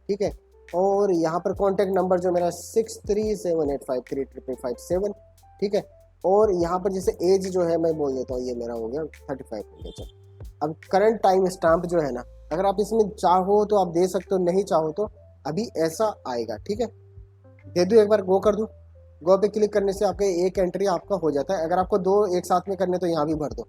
ठीक है। और यहाँ पर कॉन्टैक्ट नंबर जो मेरा 6378535557, ठीक है। और यहाँ पर जैसे एज जो है मैं बोल देता हूँ, ये मेरा हो गया 35 हो गया। चल अब करंट टाइम स्टाम्प जो है ना, अगर आप इसमें चाहो तो आप दे सकते हो, नहीं चाहो तो अभी ऐसा आएगा, ठीक है। दे दूँ, एक बार गो कर दूँ, गो पे क्लिक करने से आपका एक एंट्री आपका हो जाता है। अगर आपको 2 एक साथ में करने तो यहाँ भी भर दो,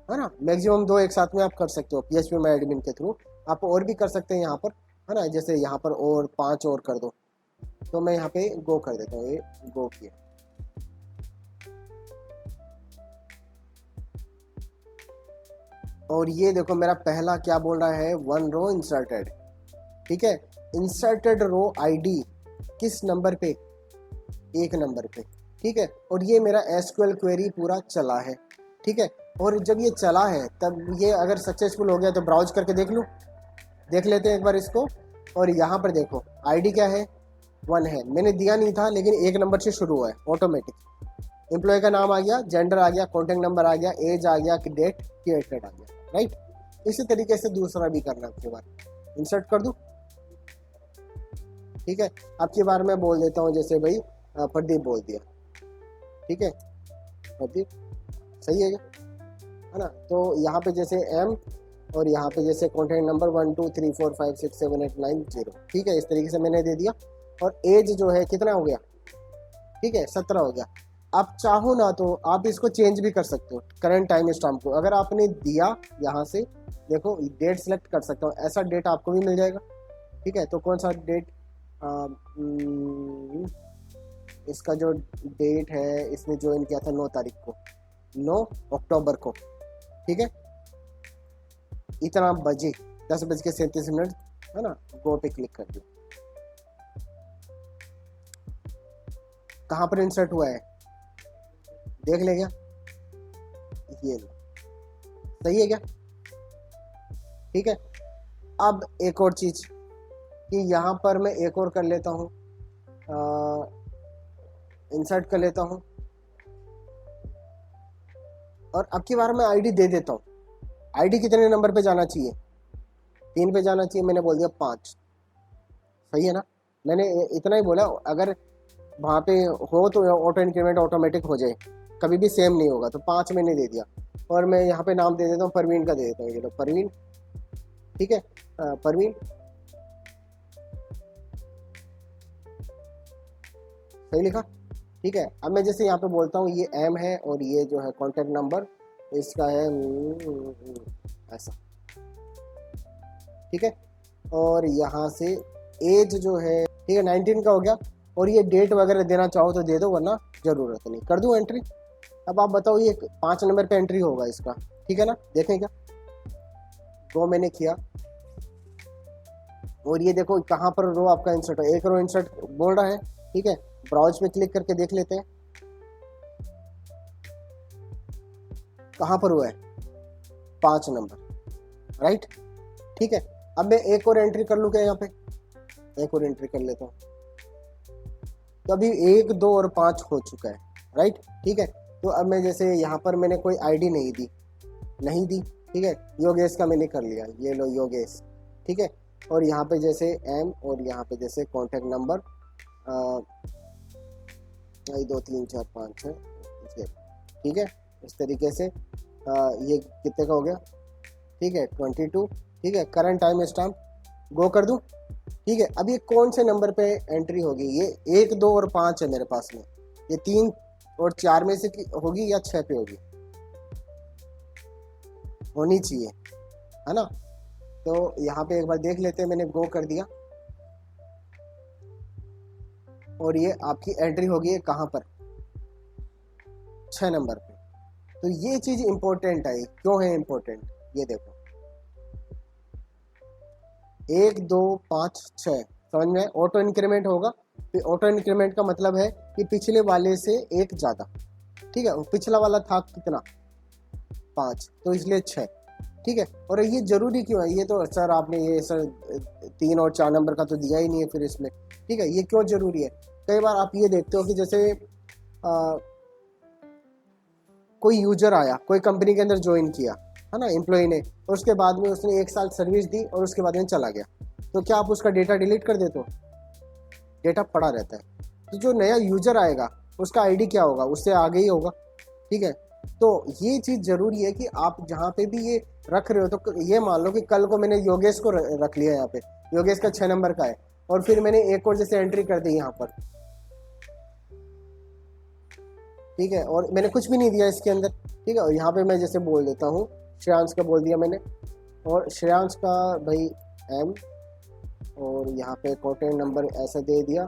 है ना, मैक्सिमम 2 एक साथ में आप कर सकते हो PHP माई एडमिन के थ्रू। आप और भी कर सकते हैं यहाँ पर, है ना, जैसे यहाँ पर और 5 और कर दो, तो मैं यहाँ पे गो कर देता हूँ, ये गो किया। और ये देखो मेरा पहला क्या बोल रहा है, 1 रो इंसर्टेड, ठीक है। इंसर्टेड रो आईडी किस नंबर पे, 1 नंबर पे, ठीक है। और ये मेरा SQL क्वेरी पूरा चला है, ठीक है। और जब ये चला है तब ये अगर सक्सेसफुल हो गया तो ब्राउज करके देख लूँ, देख लेते हैं एक बार इसको। और यहाँ पर देखो आईडी क्या है, 1 है, मैंने दिया नहीं था लेकिन 1 नंबर से शुरू हुआ है ऑटोमेटिक। एम्प्लॉय का नाम आ गया, जेंडर आ गया, कॉन्टैक्ट नंबर आ गया, एज आ गया, डेट क्रिएटेड आ गया, राइट। इसी तरीके से दूसरा भी करना, आपकी बार इंसर्ट कर दूँ, ठीक है। आपकी बार मैं बोल देता हूँ, जैसे भाई प्रदीप बोल दिया, ठीक है, प्रदीप सही है क्या, है ना। तो यहाँ पे जैसे M और यहाँ पे जैसे कॉन्टैक्ट नंबर 123456789 0, ठीक है, इस तरीके से मैंने दे दिया। और एज जो है कितना हो गया, ठीक है 17 हो गया। आप चाहो ना तो आप इसको चेंज भी कर सकते हो करंट टाइम स्टैम्प को। अगर आपने दिया यहाँ से देखो डेट सेलेक्ट कर सकता हूँ, ऐसा डेट आपको भी मिल जाएगा, ठीक है। तो कौन सा डेट, इसका जो डेट है इसने ज्वाइन किया था 9 तारीख को, 9 अक्टूबर को, ठीक है, इतना बजे 10:37 है ना। गो पे क्लिक कर दिया, कहाँ पर इंसर्ट हुआ है देख ले क्या, ये लो, सही है क्या, ठीक है। अब एक और चीज कि यहाँ पर मैं एक और कर लेता हूँ, इंसर्ट कर लेता हूँ और अब की बार मैं आईडी दे देता हूँ। आईडी कितने नंबर पे जाना चाहिए, 3 पे जाना चाहिए, मैंने बोल दिया 5, सही है ना। मैंने इतना ही बोला, अगर वहाँ पे हो तो ऑटो इंक्रीमेंट ऑटोमेटिक हो जाए, कभी भी सेम नहीं होगा। तो 5 मैंने दे दिया और मैं यहाँ पे नाम दे देता हूँ परवीन का दे देता हूँ, ये लो परवीन, ठीक है, परवीन, सही लिखा, ठीक है। अब मैं जैसे यहाँ पे बोलता हूँ ये M है और ये जो है कॉन्टैक्ट नंबर इसका है ऐसा, ठीक है। और यहाँ से एज जो है, ठीक है 19 का हो गया। और ये डेट वगैरह देना चाहो तो दे दो, वरना ज़रूरत नहीं, कर दूँ एंट्री। अब आप बताओ ये 5 नंबर पे एंट्री होगा इसका, ठीक है ना, देखें क्या, वो मैंने किया और ये देखो कहाँ पर रो आपका इंसर्ट है, एक रो इंसर्ट बोल रहा है, ठीक है। ब्राउज पे क्लिक करके देख लेते हैं कहाँ पर हुआ है, 5 नंबर, राइट, ठीक है। अब मैं एक और एंट्री कर लूँ क्या, यहाँ पे एक और एंट्री कर लेता हूँ। तो अभी 1, 2 और 5 हो चुका है, राइट, ठीक है। तो अब मैं जैसे यहाँ पर मैंने कोई आईडी नहीं दी, ठीक है, योगेश का मैंने कर लिया, ये लो योगेश, ठीक है। और यहाँ पे जैसे M और यहाँ पे जैसे कॉन्टैक्ट नंबर 1 2 3 4 5 6, ठीक है, इस तरीके से ये कितने का हो गया, ठीक है 22, ठीक है। करंट टाइम स्टैम्प गो कर दूं, ठीक है। अब ये कौन से नंबर पे एंट्री होगी, ये 1 2 और 5 है मेरे पास में, ये 3 और 4 में से होगी या 6 पे होगी, होनी चाहिए, है ना। तो यहाँ पे एक बार देख लेते हैं, मैंने गो कर दिया और ये आपकी एंट्री होगी है कहाँ पर, 6 नंबर पे। तो ये चीज इंपॉर्टेंट है, क्यों है इंपॉर्टेंट, ये देखो 1 2 5 6 समझ में, ऑटो इंक्रीमेंट होगा। ऑटो इंक्रीमेंट का मतलब है कि पिछले वाले से एक ज्यादा, ठीक है। पिछला वाला था कितना 5, तो इसलिए 6, ठीक है। और ये जरूरी क्यों है, ये तो सर आपने ये सर 3 और 4 नंबर का तो दिया ही नहीं है फिर इसमें, ठीक है। ये क्यों जरूरी है, कई बार आप ये देखते हो कि जैसे कोई यूजर आया, कोई कंपनी के अंदर ज्वाइन किया, है ना, एम्प्लॉय ने, और उसके बाद में उसने 1 साल सर्विस दी और उसके बाद में चला गया, तो क्या आप उसका डेटा डिलीट कर देते हो, डेटा पड़ा रहता है। तो जो नया यूजर आएगा उसका आईडी क्या होगा, उससे आगे ही होगा, ठीक है। तो ये चीज़ जरूरी है कि आप जहाँ पे भी ये रख रहे हो, तो ये मान लो कि कल को मैंने योगेश को रख लिया यहाँ पे, योगेश का 6 नंबर का है, और फिर मैंने एक और जैसे एंट्री कर दी यहाँ पर, ठीक है, और मैंने कुछ भी नहीं दिया इसके अंदर, ठीक है। और यहाँ पे मैं जैसे बोल देता हूँ श्रेयांश का बोल दिया मैंने, और श्रेयांश का भाई M, और यहाँ पे कॉन्टैक्ट नंबर ऐसा दे दिया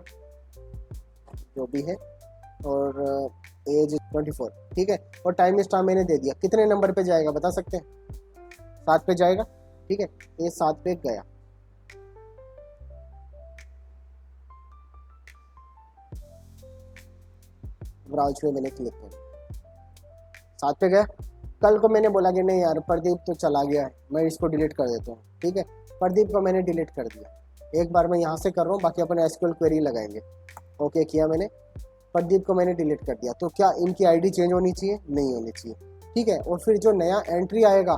जो भी है, और एज 24, ठीक है। और टाइम स्टार मैंने दे दिया, कितने नंबर पे जाएगा बता सकते हैं, 7 पे जाएगा, ठीक है, ये 7 पे गया। ब्राउज पे मैंने क्लिक कर, 7 पे गया। कल को मैंने बोला कि नहीं यार प्रदीप तो चला गया है, मैं इसको डिलीट कर देता हूँ, ठीक है। प्रदीप को मैंने डिलीट कर दिया, एक बार मैं यहाँ से कर रहा हूँ, बाकी अपन एसक्यूएल क्वेरी लगाएंगे, ओके किया मैंने, प्रदीप को मैंने डिलीट कर दिया। तो क्या इनकी आईडी चेंज होनी चाहिए, नहीं होनी चाहिए, ठीक है। और फिर जो नया एंट्री आएगा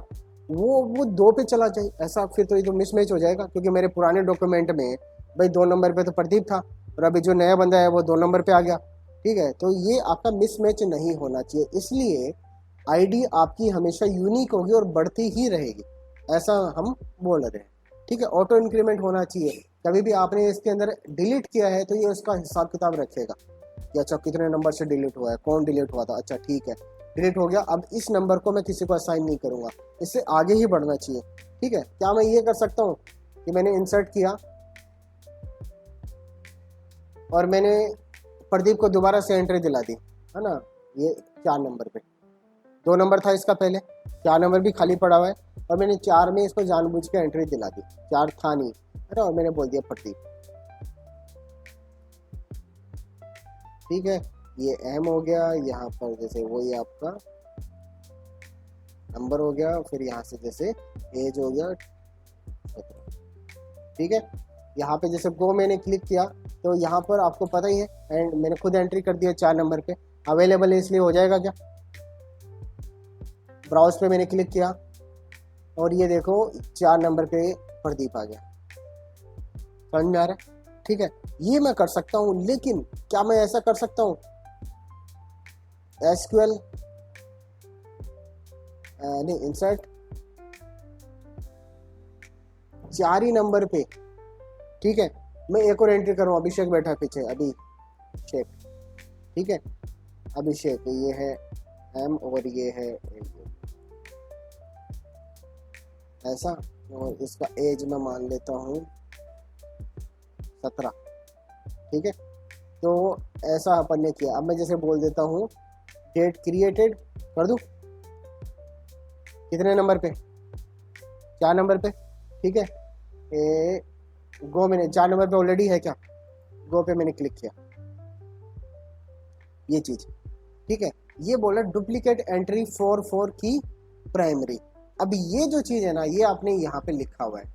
वो 2 पे चला जाए, ऐसा फिर तो ये तो मिसमैच हो जाएगा, क्योंकि मेरे पुराने डॉक्यूमेंट में भाई 2 नंबर पे तो प्रदीप था और अभी जो नया बंदा है वो 2 नंबर पे आ गया, ठीक है। तो ये आपका मिसमैच नहीं होना चाहिए, इसलिए आईडी आपकी हमेशा यूनिक होगी और बढ़ती ही रहेगी, ऐसा हम बोल रहे हैं। ठीक है, ऑटो इंक्रीमेंट होना चाहिए। कभी भी आपने इसके अंदर डिलीट किया है तो ये उसका हिसाब किताब रखेगा कि अच्छा कितने नंबर से डिलीट हुआ है, कौन डिलीट हुआ था, अच्छा ठीक है डिलीट हो गया, अब इस नंबर को मैं किसी को असाइन नहीं करूंगा, इससे आगे ही बढ़ना चाहिए। ठीक है, क्या मैं ये कर सकता हूँ कि मैंने इंसर्ट किया और मैंने प्रदीप को दोबारा से एंट्री दिला दी, है ना, ये 4 नंबर पे, 2 नंबर था इसका पहले, 4 नंबर भी खाली पड़ा हुआ है और मैंने 4 में इसको जानबूझ के एंट्री दिला दी, 4 था नहीं, है ना, और मैंने बोल दिया प्रदीप। ठीक है, ये एम हो गया, यहाँ पर जैसे वही आपका नंबर हो गया, फिर यहाँ से जैसे एज हो गया 17। ठीक है, यहाँ पे जैसे गो मैंने क्लिक किया तो यहाँ पर आपको पता ही है, एंड मैंने खुद एंट्री कर दिया 4 नंबर पे, अवेलेबल है इसलिए हो जाएगा क्या, ब्राउज पे मैंने क्लिक किया और ये देखो 4 नंबर पे प्रदीप आ गया। समझ में आ रहा है? ठीक है, ये मैं कर सकता हूँ, लेकिन क्या मैं ऐसा कर सकता हूँ एसक्यूएल नहीं इंसर्ट 4 ही नंबर पे, ठीक है, मैं एक और एंट्री करूँ, अभिषेक बैठा पीछे, अभिषेक, ठीक है, अभिषेक, ये है एम और ये है ऐसा, और इसका एज मैं मान लेता हूँ 17। ठीक है, तो ऐसा अपन ने किया। अब मैं जैसे बोल देता हूँ डेट क्रिएटेड कर दूँ, कितने नंबर पे, 4 नंबर पे। ठीक है, गो मैंने 4 नंबर पे ऑलरेडी है क्या, गो पे मैंने क्लिक किया, ये चीज। ठीक है, ये बोला डुप्लीकेट एंट्री फॉर की प्राइमरी। अब ये जो चीज है ना, ये आपने यहाँ पे लिखा हुआ है,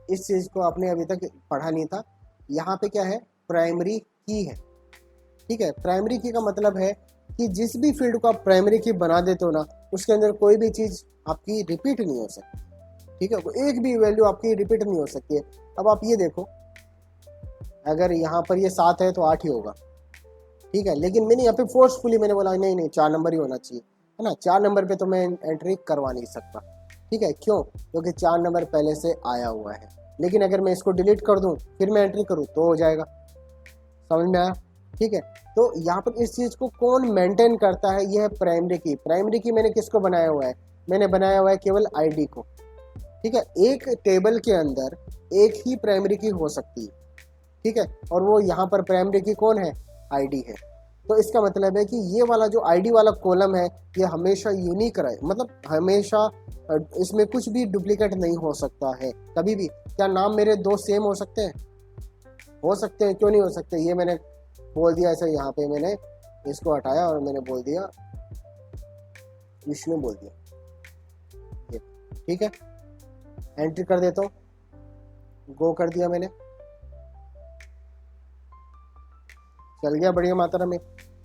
इस चीज को आपने अभी तक पढ़ा नहीं था। यहाँ पे क्या है, प्राइमरी की है। ठीक है, प्राइमरी की का मतलब है कि जिस भी फील्ड को आप प्राइमरी की बना देते हो ना, उसके अंदर कोई भी चीज आपकी रिपीट नहीं हो सकती। ठीक है, एक भी वैल्यू आपकी रिपीट नहीं हो सकती है। अब आप ये देखो, अगर यहाँ पर ये 7 है तो 8 ही होगा। ठीक है, लेकिन मैंने यहाँ पे फोर्सफुली मैंने बोला नहीं नहीं 4 नंबर ही होना चाहिए, है ना, 4 नंबर पे तो मैं एंट्री करवा नहीं सकता। ठीक है, क्यों, क्योंकि 4 नंबर पहले से आया हुआ है। लेकिन अगर मैं इसको डिलीट कर दूं फिर मैं एंट्री करूं तो हो जाएगा। समझ में आया? ठीक है, तो यहाँ पर इस चीज को कौन मेंटेन करता है, यह है प्राइमरी की। प्राइमरी की मैंने किसको बनाया हुआ है, मैंने बनाया हुआ है केवल आईडी को। ठीक है, एक टेबल के अंदर एक ही प्राइमरी की हो सकती है। ठीक है, और वो यहाँ पर प्राइमरी की कौन है, आईडी है। तो इसका मतलब है कि ये वाला जो आईडी वाला कॉलम है ये हमेशा यूनिक रहे, मतलब हमेशा इसमें कुछ भी डुप्लीकेट नहीं हो सकता है कभी भी। क्या नाम मेरे 2 सेम हो सकते हैं, हो सकते हैं, क्यों नहीं हो सकते। ये मैंने बोल दिया ऐसे, यहाँ पे मैंने इसको हटाया और मैंने बोल दिया विष्णु बोल दिया ये। ठीक है, एंट्री कर देता हूँ, गो कर दिया मैंने, चल गया बढ़िया मात्रा में।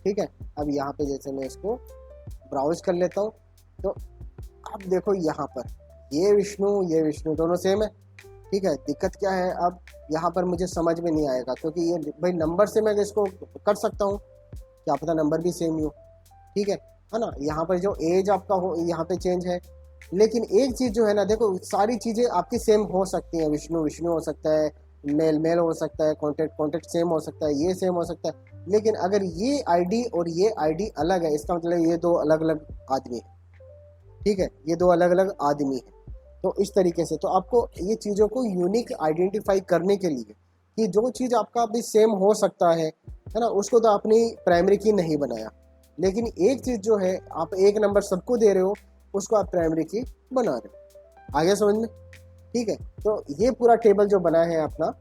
ठीक है, अब यहाँ पे जैसे मैं इसको ब्राउज कर लेता हूँ तो अब देखो यहाँ पर ये विष्णु दोनों सेम है। ठीक है, दिक्कत क्या है, अब यहाँ पर मुझे समझ में नहीं आएगा, क्योंकि ये भाई नंबर से मैं इसको कर सकता हूँ, क्या पता नंबर भी सेम ही हो। ठीक है ना, यहाँ पर जो एज आपका हो यहाँ पे चेंज है, लेकिन एक चीज जो है ना, देखो सारी चीजें आपकी सेम हो सकती हैं, विष्णु हो सकता है, मेल हो सकता है, कॉन्टेक्ट सेम हो सकता है, ये सेम हो सकता है, लेकिन अगर ये आईडी और ये आईडी अलग है, इसका मतलब ये 2 अलग अलग आदमी है। ठीक है, ये 2 अलग अलग आदमी है। तो इस तरीके से तो आपको ये चीज़ों को यूनिक आइडेंटिफाई करने के लिए कि जो चीज़ आपका भी सेम हो सकता है ना, उसको तो आपने प्राइमरी की नहीं बनाया, लेकिन एक चीज़ जो है आप एक नंबर सबको दे रहे हो, उसको आप प्राइमरी की बना रहे हो। आगे समझ में? ठीक है, तो ये पूरा टेबल जो बना है अपना,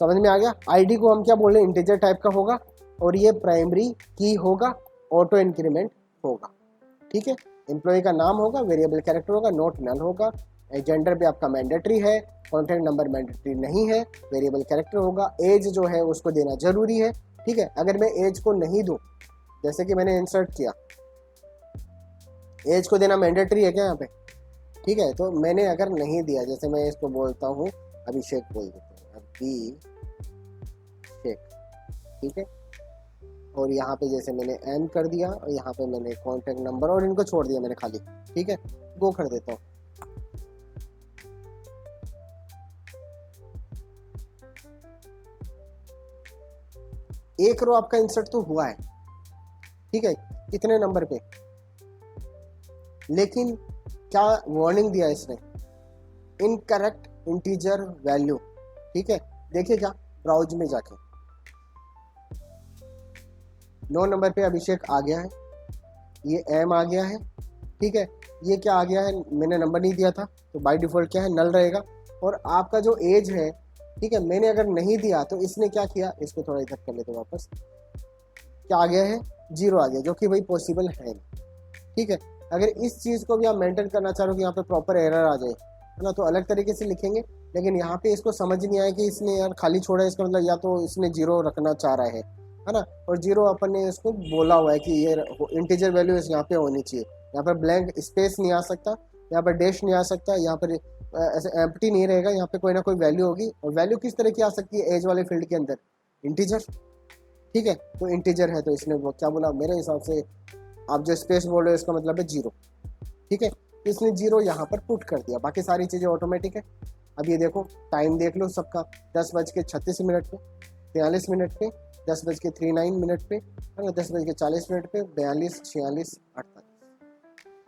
समझ में आ गया। आईडी को हम क्या बोल रहे हैं, इंटीजर टाइप का होगा, और ये प्राइमरी की होगा, ऑटो इंक्रीमेंट होगा। ठीक है, एम्प्लॉय का नाम होगा, वेरिएबल कैरेक्टर होगा, नोट नल होगा, जेंडर भी आपका मैंडेटरी है, कॉन्टैक्ट नंबर मैंडेटरी नहीं है, वेरिएबल कैरेक्टर होगा, एज जो है उसको देना जरूरी है। ठीक है, अगर मैं एज को नहीं दूं, जैसे कि मैंने इंसर्ट किया, एज को देना मैंडेटरी है क्या यहाँ पे? ठीक है, तो मैंने अगर नहीं दिया, जैसे मैं इसको बोलता हूँ अभिषेक बोल देता हूँ, अभिषेक। ठीक है, और यहाँ पे जैसे मैंने एम कर दिया और यहाँ पे मैंने कॉन्टैक्ट नंबर और इनको छोड़ दिया मैंने खाली। ठीक है, गो कर देता हूँ। एक रो आपका इंसर्ट तो हुआ है, ठीक है, कितने नंबर पे, लेकिन क्या वार्निंग दिया इसने, इनकरेक्ट इंटीजर वैल्यू। ठीक है, देखिए क्या ब्राउज में जाके 9 नंबर पे अभिषेक आ गया है, ये एम आ गया है। ठीक है, ये क्या आ गया है, मैंने नंबर नहीं दिया था तो बाय डिफॉल्ट क्या है, नल रहेगा। और आपका जो एज है, ठीक है, मैंने अगर नहीं दिया तो इसने क्या किया, इसको थोड़ा इधर कर लेते वापस, क्या आ गया है, 0 आ गया, जो कि भाई पॉसिबल है नहीं। ठीक है, अगर इस चीज़ को भी आप मेंटेन करना चाह रहे हो कि यहाँ पे प्रॉपर एरर आ जाए, है ना, तो अलग तरीके से लिखेंगे। लेकिन यहाँ पे इसको समझ नहीं आया कि इसने यार खाली छोड़ा है, इसका मतलब या तो इसने 0 रखना चाह रहा है ना, और 0 अपन ने इसको बोला हुआ है कि ये इंटीजर वैल्यू यहाँ पे होनी चाहिए। यहाँ पर ब्लैंक स्पेस नहीं आ सकता, यहाँ पर डैश नहीं आ सकता, यहाँ पर ऐसे एम्प्टी नहीं रहेगा, यहाँ पे कोई ना कोई वैल्यू होगी। और वैल्यू किस तरह की आ सकती है एज वाले फील्ड के अंदर, इंटीजर। ठीक है, तो इंटीजर है तो इसने वो क्या बोला, मेरे हिसाब से आप जो स्पेस बोल रहे हो इसका मतलब है 0। ठीक है, तो इसने 0 यहाँ पर पुट कर दिया, बाकी सारी चीज़ें ऑटोमेटिक है। अब ये देखो टाइम देख लो सबका, 10:36 पे, 43 पे, 10:39 पे, 10:40 पे, 42, 46, 48।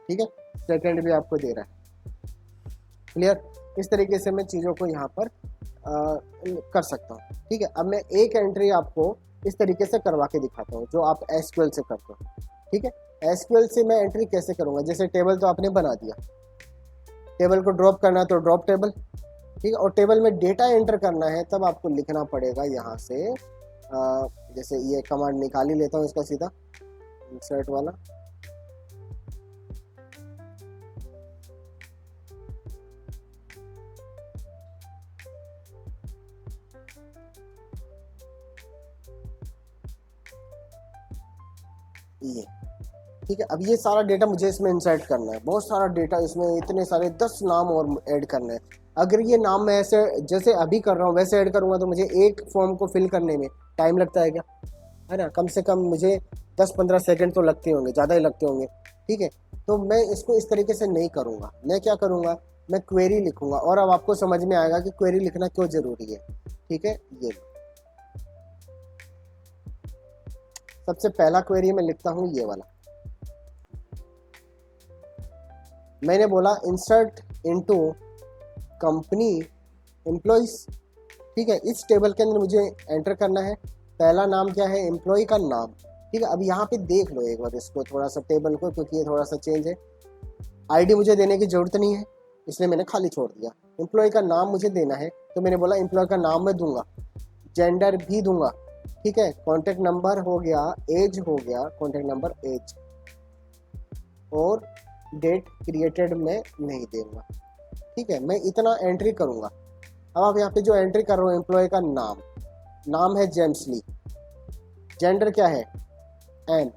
ठीक है, सेकेंड भी आपको दे रहा है। क्लियर, इस तरीके से मैं चीज़ों को यहाँ पर कर सकता हूँ। ठीक है, अब मैं एक एंट्री आपको इस तरीके से करवा के दिखाता हूँ जो आप एसक्यूएल से करते हो। ठीक है, एसक्यूएल से मैं एंट्री कैसे करूँगा, जैसे टेबल तो आपने बना दिया, टेबल को ड्रॉप करना है तो ड्रॉप टेबल। ठीक है, और टेबल में डेटा एंटर करना है तब आपको लिखना पड़ेगा यहाँ से, जैसे ये कमांड निकाल ही लेता हूँ इसका सीधा, इंसर्ट वाला। ये ठीक है, अब ये सारा डेटा मुझे इसमें इंसर्ट करना है, बहुत सारा डेटा इसमें, इतने सारे 10 नाम और ऐड करना है। अगर ये नाम मैं ऐसे जैसे अभी कर रहा हूँ वैसे ऐड करूँगा तो मुझे एक फॉर्म को फिल करने में टाइम लगता है क्या, है ना, कम से कम मुझे 10-15 सेकंड तो लगते होंगे, ज़्यादा ही लगते होंगे। ठीक है, तो मैं इसको इस तरीके से नहीं करूँगा, मैं क्या करूँगा, मैं क्वेरी लिखूँगा। और अब आपको समझ में आएगा कि क्वेरी लिखना क्यों ज़रूरी है। ठीक है, ये सबसे पहला क्वेरी मैं लिखता हूँ ये वाला, मैंने बोला इंसर्ट इनटू कंपनी एम्प्लॉइज। ठीक है, इस टेबल के अंदर मुझे एंटर करना है, पहला नाम क्या है, एम्प्लॉय का नाम। ठीक है, अब यहाँ पे देख लो एक बार इसको थोड़ा सा टेबल को, क्योंकि ये थोड़ा सा चेंज है। आईडी मुझे देने की जरूरत नहीं है, इसलिए मैंने खाली छोड़ दिया। एम्प्लॉय का नाम मुझे देना है तो मैंने बोला एम्प्लॉय का नाम मैं दूंगा, जेंडर भी दूंगा। ठीक है, कॉन्टेक्ट नंबर हो गया, एज हो गया, कॉन्टेक्ट नंबर एज, और डेट क्रिएटेड में नहीं दूंगा। ठीक है, मैं इतना एंट्री करूंगा। अब आप यहाँ पे जो एंट्री कर रहे हो, एम्प्लॉय का नाम, नाम है जेम्स ली, जेंडर क्या है एन,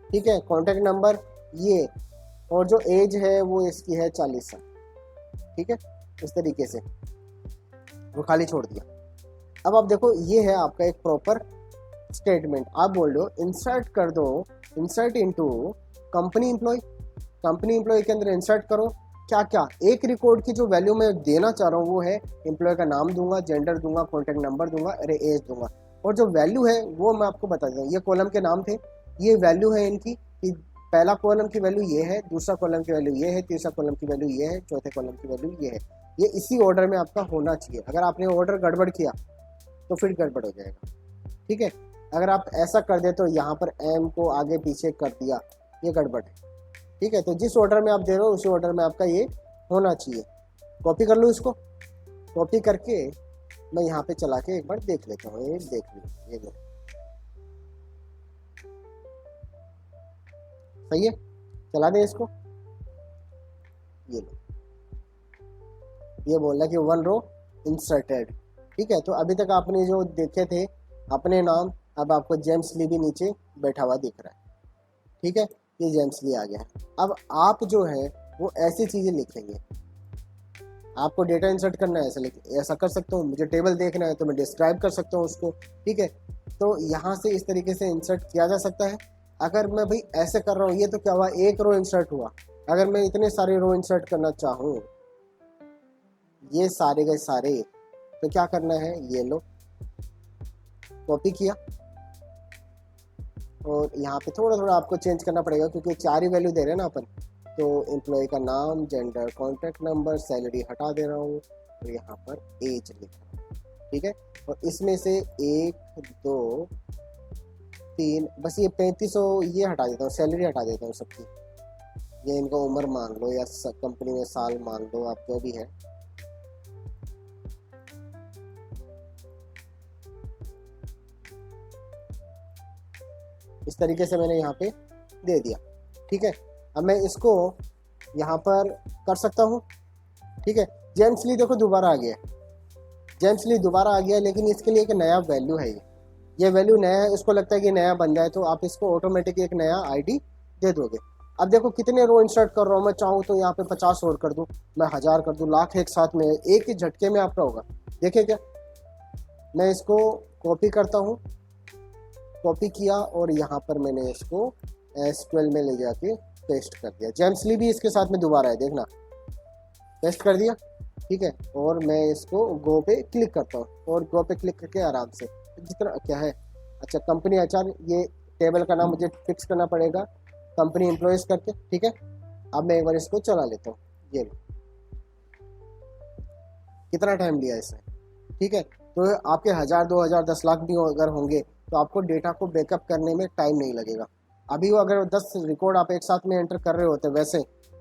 ठीक है, कॉन्टेक्ट नंबर ये, और जो एज है वो इसकी है 40 साल। ठीक है, इस तरीके से वो खाली छोड़ दिया। अब आप देखो ये है आपका एक प्रॉपर स्टेटमेंट। आप बोल रहे हो इंसर्ट कर दो, insert into company employ, company employ के अंदर इंसर्ट करो क्या क्या, एक रिकॉर्ड की जो वैल्यू मैं देना चाह रहा हूँ वो है एम्प्लॉय का नाम दूंगा, जेंडर दूंगा, कॉन्टेक्ट नंबर दूंगा, अरे एज दूंगा, और जो वैल्यू है वो मैं आपको बता दूँ। ये कॉलम के नाम थे, ये वैल्यू है इनकी, कि पहला कॉलम की वैल्यू ये है, दूसरा कॉलम की वैल्यू ये है, तीसरा कॉलम की वैल्यू ये है, चौथे कॉलम की वैल्यू ये है। ये इसी ऑर्डर में आपका होना चाहिए। अगर आपने ऑर्डर गड़बड़ किया तो फिर गड़बड़ हो जाएगा। ठीक है, अगर आप ऐसा कर दे तो यहाँ पर एम को आगे पीछे कर दिया, ये गड़बड़ है। ठीक है, तो जिस ऑर्डर में आप दे रहे हो उसी ऑर्डर में आपका ये होना चाहिए। कॉपी कर लो इसको, कॉपी करके मैं यहाँ पे चला के एक बार देख लेता हूँ, ये देख लो, ये लो सही है, चला दें इसको, ये लो, ये बोल रहा है कि 1 रो इंसर्टेड। ठीक है, तो अभी तक आपने जो देखे थे अपने नाम, अब आपको जेम्स ली भी नीचे बैठा हुआ दिख रहा है। ठीक है, ये जेम्स ली आ गया है। अब आप जो है वो ऐसी चीज़ें लिखेंगे, आपको डेटा इंसर्ट करना है ऐसा कर सकता हूँ, मुझे टेबल देखना है तो मैं डिस्क्राइब कर सकता हूँ उसको, ठीक है। तो यहाँ से इस तरीके से इंसर्ट किया जा सकता है। अगर मैं भाई ऐसे कर रहा हूँ, ये तो क्या हुआ, एक रो इंसर्ट हुआ। अगर मैं इतने सारे रो इंसर्ट करना चाहूँ, ये सारे गए सारे, तो क्या करना है, ये लो कॉपी किया, और यहाँ पे थोड़ा थोड़ा आपको चेंज करना पड़ेगा क्योंकि 4 ही वैल्यू दे रहे हैं ना अपन। तो एम्प्लॉय का नाम, जेंडर, कॉन्टैक्ट नंबर, सैलरी हटा दे रहा हूँ और यहाँ पर एज लिख रहा हूँ, ठीक है। और इसमें से 1 2 3, बस ये 3500 ये हटा देता हूँ, सैलरी हटा देता हूँ सबकी। ये इनका उम्र मान लो या कंपनी में साल मान लो, आप जो भी है। इस तरीके से मैंने यहाँ पे दे दिया, ठीक है। अब मैं इसको यहाँ पर कर सकता हूँ, ठीक है। जेम्स ली देखो दोबारा आ गया, जेम्स ली दोबारा आ गया, लेकिन इसके लिए एक नया वैल्यू है, ये वैल्यू नया है, उसको लगता है कि नया बंदा है, तो आप इसको ऑटोमेटिक एक नया आईडी दे दोगे। अब देखो कितने रो इंसर्ट कर रहा हूँ मैं, चाहूँ तो यहाँ पे 50 और कर दूँ, मैं 1000 कर दूँ, लाख एक साथ में, एक ही झटके में आपका होगा। देखिए क्या, मैं इसको कॉपी करता हूँ, कॉपी किया और यहाँ पर मैंने इसको SQL में ले जाके पेस्ट कर दिया। जेम्स ली भी इसके साथ में दोबारा है, देखना, पेस्ट कर दिया, ठीक है। और मैं इसको गो पे क्लिक करता हूँ, और गो पे क्लिक करके आराम से जितना क्या है, अच्छा कंपनी HR, ये टेबल का नाम मुझे फिक्स करना पड़ेगा, कंपनी एम्प्लॉयज करके, ठीक है। अब मैं एक बार इसको चला लेता हूँ, ये लो, कितना टाइम लिया इसने, ठीक है। तो आपके 1000 2000 10 लाख भी अगर होंगे तो आपको डेटा को बैकअप करने में टाइम नहीं लगेगा। अभी वो अगर 10 रिकॉर्ड आप एक साथ में एंटर कर रहे होते वैसे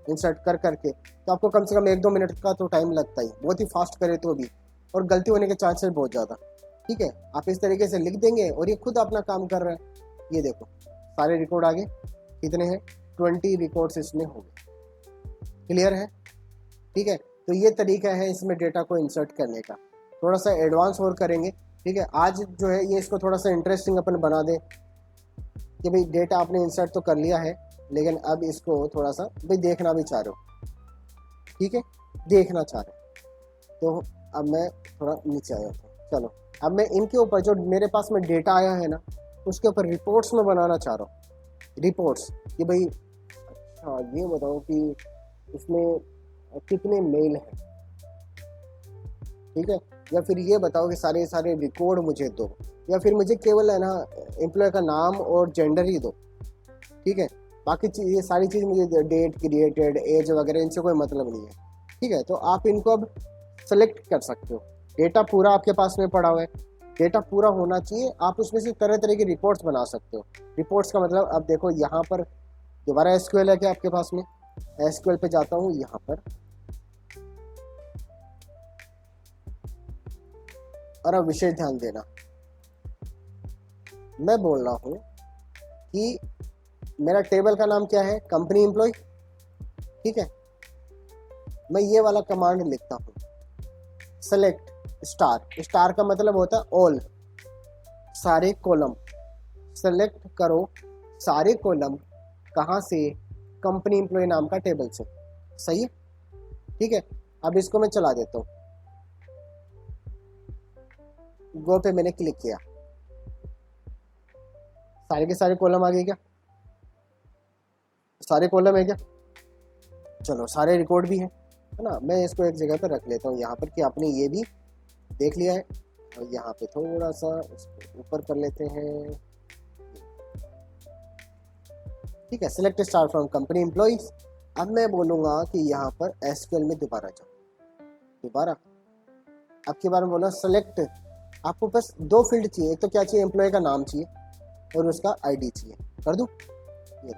इंसर्ट कर करके, तो आपको कम से कम 1-2 मिनट का तो टाइम लगता ही, बहुत ही फास्ट करे तो भी, और गलती होने के चांसेस बहुत ज़्यादा, ठीक है। आप इस तरीके से लिख देंगे और ये खुद अपना काम कर रहा है। ये देखो सारे रिकॉर्ड आगे कितने हैं, 20 रिकॉर्ड्स इसमें हो गए, क्लियर है, ठीक है। तो ये तरीका है इसमें डेटा को इंसर्ट करने का। थोड़ा सा एडवांस और करेंगे, ठीक है। आज जो है ये इसको थोड़ा सा इंटरेस्टिंग अपन बना दे कि भाई डेटा आपने इंसर्ट तो कर लिया है, लेकिन अब इसको थोड़ा सा भाई देखना भी चाह रहे हो, ठीक है, देखना चाह रहे हो। तो अब मैं थोड़ा नीचे आया हूँ, चलो अब मैं इनके ऊपर जो मेरे पास में डेटा आया है ना, उसके ऊपर रिपोर्ट्स में बनाना चाह रहा हूँ। रिपोर्ट्स कि भाई अच्छा ये बताओ कि इसमें कितने मेल हैं, ठीक है, या फिर ये बताओ कि सारे सारे रिकॉर्ड मुझे दो, या फिर मुझे केवल है ना एम्प्लॉय का नाम और जेंडर ही दो, ठीक है। बाकी चीज़, ये सारी चीज़ मुझे डेट, क्रिएटेड, एज वगैरह इनसे कोई मतलब नहीं है, ठीक है। तो आप इनको अब सेलेक्ट कर सकते हो, डेटा पूरा आपके पास में पड़ा हुआ है, डेटा पूरा होना चाहिए, आप उसमें से तरह तरह की रिपोर्ट्स बना सकते हो। रिपोर्ट्स का मतलब अब देखो यहाँ पर दोबारा SQL है क्या आपके पास में, SQL पे जाता हूँ, यहाँ पर, और अब विशेष ध्यान देना, मैं बोल रहा हूँ कि मेरा टेबल का नाम क्या है, कंपनी एम्प्लॉय, ठीक है। मैं ये वाला कमांड लिखता हूँ, सेलेक्ट स्टार, स्टार का मतलब होता है ऑल, सारे कॉलम, सेलेक्ट करो सारे कॉलम, कहाँ से, कंपनी एम्प्लॉय नाम का टेबल से, सही है, ठीक है। अब इसको मैं चला देता हूँ, गो पे मैंने क्लिक किया, सारे के सारे कॉलम आ गए क्या, सारे कॉलम है क्या, चलो सारे रिकॉर्ड भी है ना। मैं इसको एक जगह पर रख लेता हूँ यहाँ पर कि आपने ये भी देख लिया है, और यहाँ पे थोड़ा सा इसको ऊपर कर लेते हैं, ठीक है। Select star from company employees. अब मैं बोलूँगा कि यहाँ पर SQL में दोबारा जाओ, दोबारा अब के बारे में बोला सेलेक्ट, आपको बस 2 फील्ड चाहिए, एक तो क्या चाहिए, एम्प्लॉय का नाम चाहिए और उसका ID चाहिए, कर दूँ, ये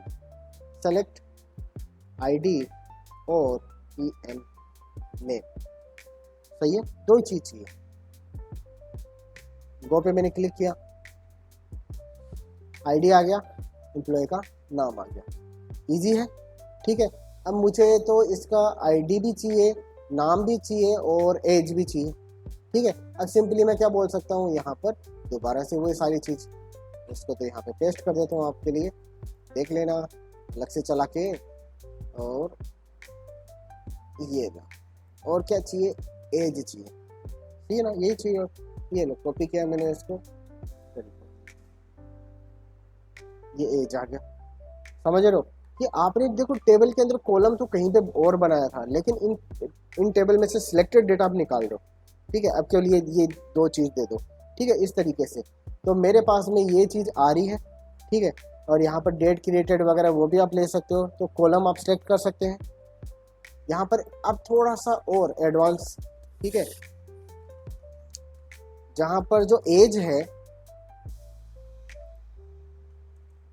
सेलेक्ट ID और EN नेम, सही है, 2 ही चीज चाहिए। गो पे मैंने क्लिक किया, ID आ गया, एम्प्लॉय का नाम आ गया, इजी है, ठीक है। अब मुझे तो इसका ID भी चाहिए, नाम भी चाहिए और एज भी चाहिए, ठीक है। अब सिंपली मैं क्या बोल सकता हूँ, यहाँ पर दोबारा से वही सारी चीज़, इसको तो यहाँ पे पेस्ट कर देता हूँ आपके लिए, देख लेना अलग से चला के, और ये ना और क्या चाहिए, एज चाहिए, ठीक है ना, यही चाहिए। और ये लो कॉपी किया मैंने इसको, ये एज आ गया। समझ रहे हो कि आपने देखो टेबल के अंदर कॉलम तो कहीं पे और बनाया था, लेकिन इन टेबल में से सिलेक्टेड डेटा आप निकाल दो, ठीक है, अब के लिए ये दो चीज़ दे दो, ठीक है, इस तरीके से। तो मेरे पास में ये चीज़ आ रही है, ठीक है, और यहाँ पर डेट क्रिएटेड वगैरह वो भी आप ले सकते हो, तो कॉलम आप सेलेक्ट कर सकते हैं। यहाँ पर अब थोड़ा सा और एडवांस, ठीक है, जहाँ पर जो एज है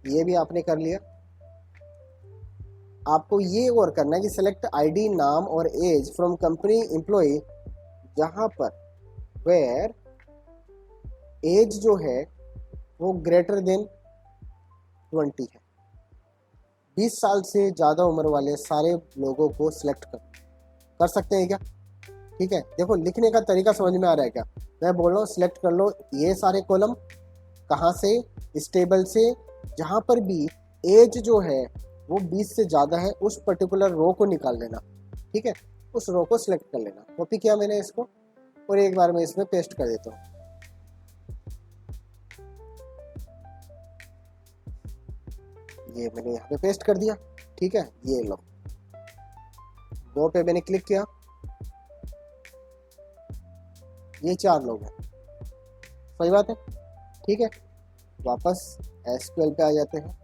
ये भी आपने कर लिया। आपको ये और करना है कि सेलेक्ट आईडी, नाम और एज फ्रॉम कंपनी एम्प्लॉय, जहाँ पर वेयर एज जो है वो ग्रेटर देन 20 है। 20 साल से ज़्यादा उम्र वाले सारे लोगों को सिलेक्ट कर सकते हैं क्या? ठीक है, देखो लिखने का तरीका समझ में आ रहा है क्या? मैं बोल रहा हूँ सिलेक्ट कर लो ये सारे कॉलम, कहाँ से, इस टेबल से, जहाँ पर भी एज जो है वो 20 से ज़्यादा है उस पर्टिकुलर रो को निकाल लेना, ठीक है, उस रो को सिलेक्ट कर लेना। कॉपी किया मैंने इसको और एक बार मैं इसमें पेस्ट कर देता हूँ। ये मैंने यहाँ पे पेस्ट कर दिया, ठीक है, ये लो, गो पे मैंने क्लिक किया, ये 4 लोग हैं, सही बात है, ठीक है। वापस एसक्यूएल पे आ जाते हैं,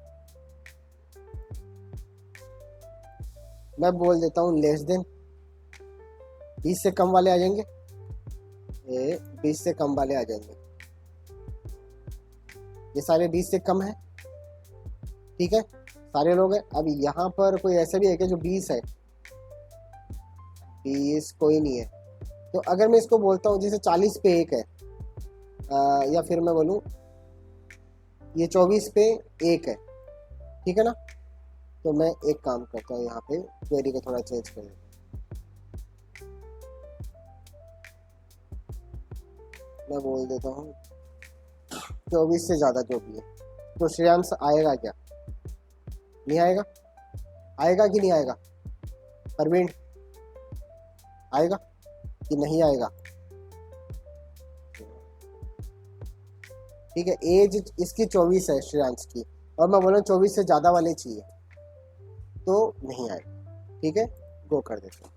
मैं बोल देता हूँ लेस देन, 20 से कम वाले आ जाएंगे, ये 20 से कम वाले आ जाएंगे, ये सारे 20 से कम है, ठीक है, सारे लोग हैं। अब यहाँ पर कोई ऐसा भी है कि जो 20 है, 20 कोई नहीं है, तो अगर मैं इसको बोलता हूँ जैसे 40 पे एक है, या फिर मैं बोलूँ ये 24 पे एक है, ठीक है ना, तो मैं एक काम करता हूँ, यहाँ पे क्वेरी को थोड़ा चेंज कर देता हूँ, मैं बोल देता हूँ 24 से ज़्यादा जो भी है, तो श्रेयांश आएगा क्या, नहीं आएगा, आएगा कि नहीं आएगा, परवीन आएगा कि नहीं आएगा, ठीक है, एज इसकी 24 है श्रेयांश की, और मैं बोलूँ 24 से ज़्यादा वाले चाहिए, तो नहीं आएगा, ठीक है, गो कर देता हूँ,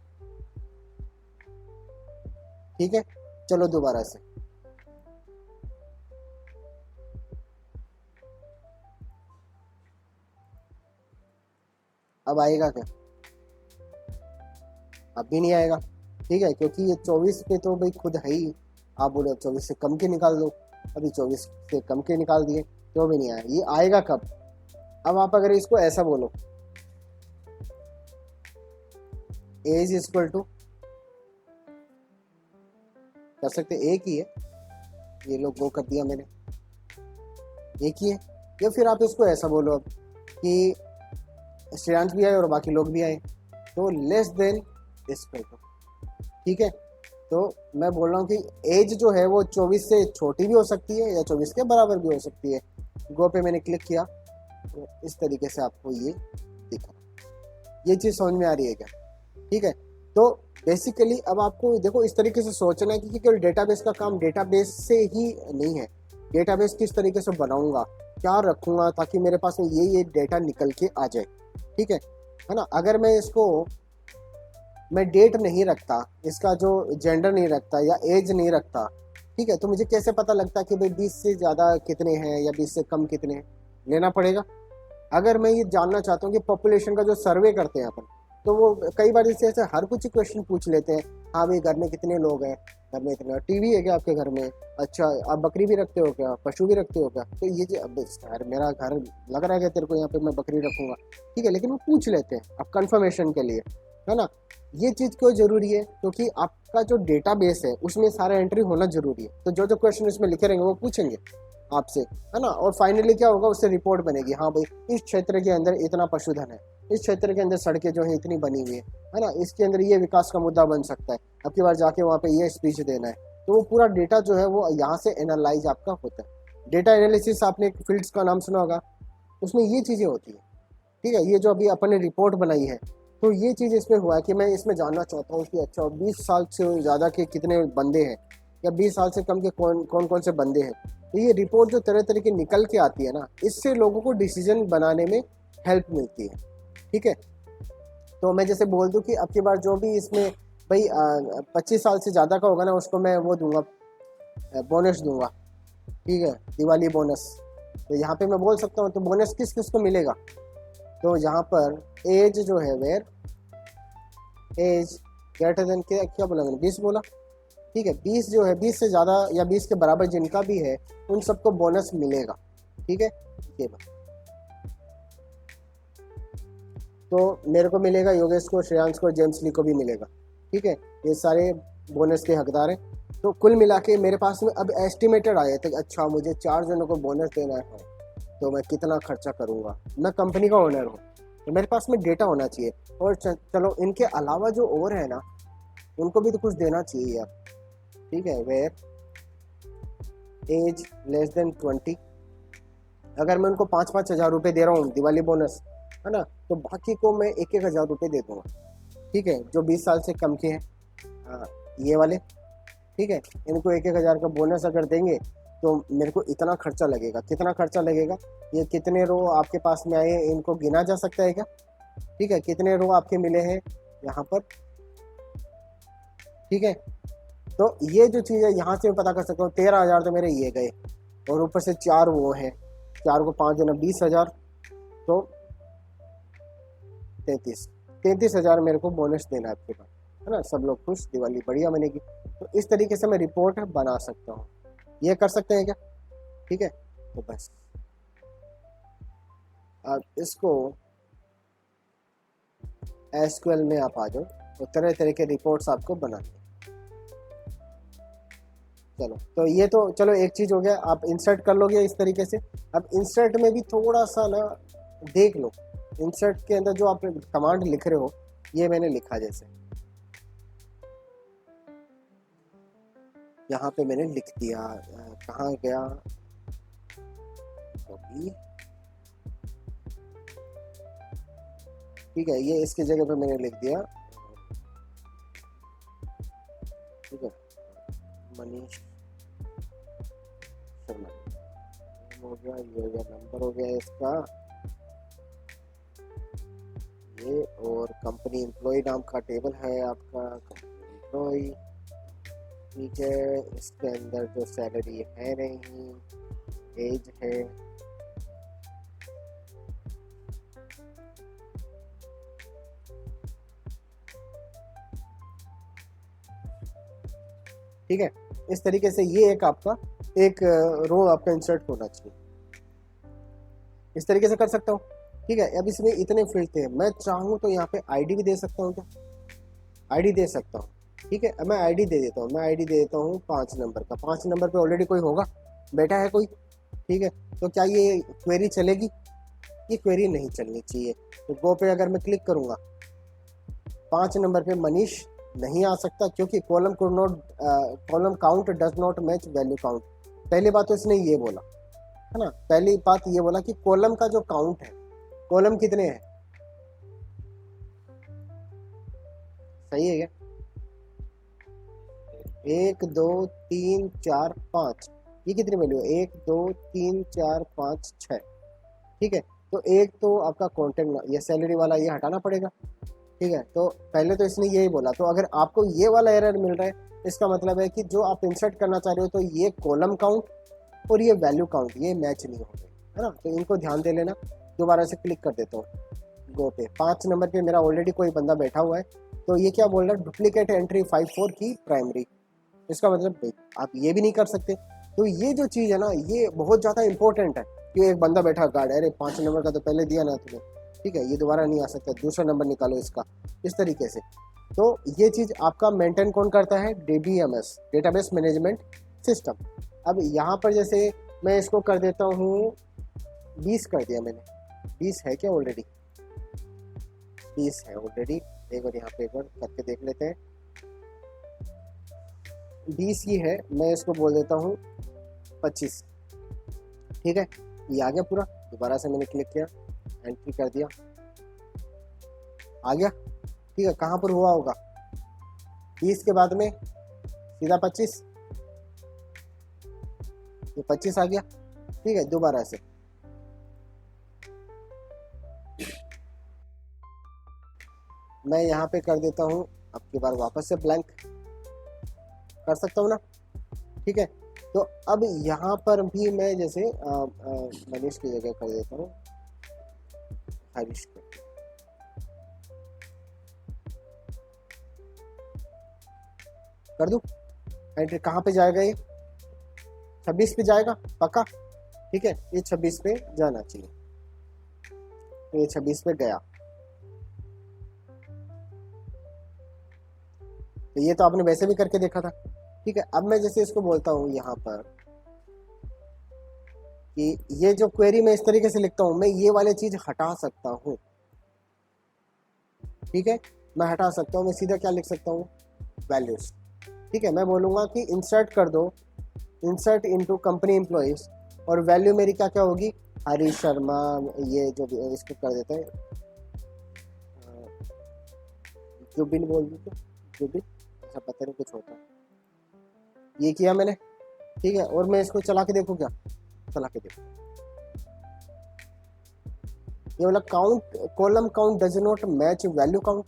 ठीक है। चलो दोबारा से, अब आएगा क्या, अब भी नहीं आएगा, ठीक है, क्योंकि ये 24 पे तो भाई खुद है ही, आप बोलो 24 से कम के निकाल दो, अभी 24 से कम के निकाल दिए तो भी नहीं आया, ये आएगा कब? अब आप अगर इसको ऐसा बोलो एज इक्वल टू, कर सकते एक ही है, ये लोग वो कर दिया मैंने, एक ही है, या फिर आप इसको ऐसा बोलो अब कि श्रेयांश भी आए और बाकी लोग भी आए, तो लेस देन इक्वल टू, ठीक है। तो मैं बोल रहा हूँ कि एज जो है वो 24 से छोटी भी हो सकती है या 24 के बराबर भी हो सकती है। गो पे मैंने क्लिक किया, तो इस तरीके से आपको ये दिखा, ये चीज़ समझ में आ रही है क्या, ठीक है। तो बेसिकली अब आपको देखो इस तरीके से सोचना है कि केवल डेटाबेस का काम डेटाबेस से ही नहीं है, डेटाबेस किस तरीके से बनाऊंगा, क्या रखूंगा ताकि मेरे पास में ये डेटा निकल के आ जाए, ठीक है ना। अगर मैं इसको मैं डेट नहीं रखता, इसका जो जेंडर नहीं रखता या एज नहीं रखता, ठीक है, तो मुझे कैसे पता लगता कि भाई 20 से ज़्यादा कितने हैं या 20 से कम कितने हैं, लेना पड़ेगा। अगर मैं ये जानना चाहता हूँ कि पॉपुलेशन का जो सर्वे करते हैं अपन, तो वो कई बार जैसे ऐसे हर कुछ क्वेश्चन पूछ लेते हैं, हाँ भाई घर में कितने लोग हैं, घर में इतने, टीवी है क्या आपके घर में, अच्छा आप बकरी भी रखते हो क्या, पशु भी रखते हो क्या, तो ये जो अब यार मेरा घर लग रहा है कि तेरे को यहाँ पे मैं बकरी रखूँगा, ठीक है, लेकिन वो पूछ लेते हैं अब कन्फर्मेशन के लिए, है ना। ये चीज़ क्यों जरूरी है, क्योंकि आपका जो डेटाबेस है उसमें सारा एंट्री होना जरूरी है, तो जो जो क्वेश्चन इसमें लिखे रहेंगे वो पूछेंगे आपसे, है ना, और फाइनली क्या होगा, उससे रिपोर्ट बनेगी, हाँ भाई इस क्षेत्र के अंदर इतना पशुधन है, इस क्षेत्र के अंदर सड़कें जो है इतनी बनी हुई है ना, इसके अंदर ये विकास का मुद्दा बन सकता है, अब की बार जाके वहाँ पे ये स्पीच देना है, तो वो पूरा डेटा जो है वो यहाँ से एनालाइज आपका होता है। डेटा एनालिसिस आपने एक फील्ड्स का नाम सुना होगा, उसमें ये चीज़ें होती है, ठीक है। ये जो अभी अपन ने रिपोर्ट बनाई है, तो ये चीज़ इसमें हुआ है कि मैं इसमें जानना चाहता हूँ कि अच्छा 20 साल से ज़्यादा के कितने बंदे हैं या 20 साल से कम के कौन कौन कौन से बंदे हैं। तो ये रिपोर्ट जो तरह तरह की निकल के आती है ना, इससे लोगों को डिसीजन बनाने में हेल्प मिलती है। ठीक है, तो मैं जैसे बोल दूं कि अब की बार जो भी इसमें भाई 25 साल से ज़्यादा का होगा ना, उसको मैं वो दूंगा, बोनस दूंगा। ठीक है, दिवाली बोनस। तो यहाँ पे मैं बोल सकता हूँ तो बोनस किस किस को मिलेगा। तो यहाँ पर एज जो है, वेयर एज ग्रेटर देन के क्या बोला मैंने, 20 बोला। ठीक है, 20 जो है, 20 से ज़्यादा या 20 के बराबर जिनका भी है उन सबको बोनस मिलेगा। ठीक है, ये बात तो मेरे को मिलेगा, योगेश को, श्रेयांश को, जेम्स ली को भी मिलेगा। ठीक है, ये सारे बोनस के हकदार हैं। तो कुल मिला के मेरे पास में अब एस्टिमेटेड आए थे, अच्छा मुझे 4 जनों को बोनस देना है तो मैं कितना खर्चा करूँगा। मैं कंपनी का ओनर हूँ तो मेरे पास में डेटा होना चाहिए। और चलो इनके अलावा जो और है ना, उनको भी तो कुछ देना चाहिए यार। ठीक है, वेयर एज लेस देन 20, अगर मैं उनको 5-5 हज़ार रुपये दे रहा हूँ दिवाली बोनस, है ना, तो बाकी को मैं 1-1 हज़ार रुपये दे दूँगा। ठीक है, जो 20 साल से कम के हैं, ये वाले। ठीक है, इनको 1-1 हज़ार का बोनस अगर देंगे तो मेरे को इतना खर्चा लगेगा। कितना खर्चा लगेगा, ये कितने रो आपके पास में आए इनको गिना जा सकता है क्या। ठीक है, कितने रो आपके मिले हैं यहाँ पर। ठीक है, तो ये जो चीज़ है यहाँ से मैं पता कर सकता हूँ। 13 हज़ार तो मेरे ये गए, और ऊपर से 4 वो हैं, 4 को 5 देना 20 हज़ार, तो 33 हज़ार मेरे को बोनस देना है आपके पास, है ना। सब लोग खुश, दिवाली बढ़िया बनेगी। तो इस तरीके से मैं रिपोर्ट बना सकता हूँ। ये कर सकते हैं क्या। ठीक है, तो बस अब इसको एसक्यूएल में आप आ जाओ तो तरह तरह के रिपोर्ट्स आपको बनाने। चलो, तो ये तो चलो एक चीज़ हो गया, आप इंसर्ट कर लोगे इस तरीके से। अब इंसर्ट में भी थोड़ा सा ना देख लो, इंसर्ट के अंदर जो आप कमांड लिख रहे हो, ये मैंने लिखा जैसे यहाँ पे मैंने लिख दिया, कहाँ गया अभी। ठीक है, ये इसकी जगह पे मैंने लिख दिया, ठीक है, मनीष शर्मा हो गया, ये हो गया, नंबर हो गया इसका ये, और कंपनी एम्प्लॉय नाम का टेबल है आपका, कंपनी एम्प्लॉय। ठीक है, इसके अंदर जो सैलरी है नहीं, एज है, ठीक है। इस तरीके से ये एक आपका एक रो आपका इंसर्ट होना चाहिए। इस तरीके से कर सकता हूँ। ठीक है, अब इसमें इतने फील्ड थे, मैं चाहूँ तो यहाँ पे आईडी भी दे सकता हूँ क्या, आईडी दे सकता हूँ। ठीक है, अब मैं आईडी दे देता हूँ, मैं आईडी दे देता हूँ 5 नंबर का। 5 नंबर पे ऑलरेडी कोई होगा, बैठा है कोई। ठीक है, तो क्या ये क्वेरी चलेगी, ये क्वेरी नहीं चलनी चाहिए। तो गो पे अगर मैं क्लिक करूँगा, 5 नंबर पे मनीष नहीं आ सकता क्योंकि column could not, column count does not match value count. पहली बात तो इसने ये बोला, है ना, पहली बात ये बोला कि कॉलम का जो काउंट है, कॉलम कितने हैं, सही है क्या, 1 2 3 4 5, ये कितनी वैल्यू है, 1 2 3 4 5 6। ठीक है, तो एक तो आपका कॉन्टेक्ट, ये सैलरी वाला ये हटाना पड़ेगा। ठीक है, तो पहले तो इसने यही बोला। तो अगर आपको ये वाला एरर मिल रहा है, इसका मतलब है कि जो आप इंसर्ट करना चाह रहे हो, तो ये कॉलम काउंट और ये वैल्यू काउंट ये मैच नहीं हो रहे, है ना। तो इनको ध्यान दे लेना। दोबारा से क्लिक कर देता हूँ गो पे, 5 नंबर पे मेरा ऑलरेडी कोई बंदा बैठा हुआ है। तो ये क्या बोल रहा है, डुप्लीकेट एंट्री 54 की प्राइमरी। इसका मतलब आप ये भी नहीं कर सकते। तो ये जो चीज़ है ना, ये बहुत ज़्यादा इंपॉर्टेंट है कि एक बंदा बैठा गार्ड, अरे 5 नंबर का तो पहले दिया ना तुम्हें, ठीक है, ये दोबारा नहीं आ सकता, दूसरा नंबर निकालो इसका, इस तरीके से। तो ये चीज़ आपका मेंटेन कौन करता है, DBMS, डेटाबेस मैनेजमेंट सिस्टम। अब यहाँ पर जैसे मैं इसको कर देता हूँ 20 कर दिया मैंने, 20 है क्या ऑलरेडी, 20 है ऑलरेडी। एक बार यहाँ पे एक बार करके देख लेते हैं, 20 ही है, मैं इसको बोल देता हूँ 25। ठीक है, ये आ गया पूरा। दोबारा से मैंने क्लिक किया, एंट्री कर दिया, आ गया। ठीक है, कहाँ पर हुआ होगा, 20 के बाद में सीधा 25, ये 25 आ गया। ठीक है, दोबारा से मैं यहाँ पे कर देता हूँ, अब की बार वापस से ब्लैंक कर सकता हूँ ना। ठीक है, तो अब यहाँ पर भी मैं जैसे मनीष की जगह कर देता हूँ हरीश को। कर दूँ एंट्री, कहाँ पे जाएगा ये, 26 पे जाएगा पक्का। ठीक है, ये 26 पे जाना चाहिए, तो ये 26 पे गया। तो ये तो आपने वैसे भी करके देखा था। ठीक है, अब मैं जैसे इसको बोलता हूँ यहाँ पर कि ये जो क्वेरी मैं इस तरीके से लिखता हूँ, मैं ये वाली चीज हटा सकता हूँ। ठीक है, मैं हटा सकता हूँ, मैं सीधा क्या लिख सकता हूँ, वैल्यूज। ठीक है, मैं बोलूँगा कि इंसर्ट कर दो, इंसर्ट इनटू कंपनी एम्प्लॉइज, और वैल्यू मेरी क्या क्या होगी, हरीश शर्मा, ये जो भी इसको कर देते हैं जुबिन बोल दीजिए, जुबिन, ऐसा पता नहीं कुछ होता है, ये किया मैंने। ठीक है, और मैं इसको चला के देखूँ क्या, चला के देखो, ये वाला count, column count does not match value count.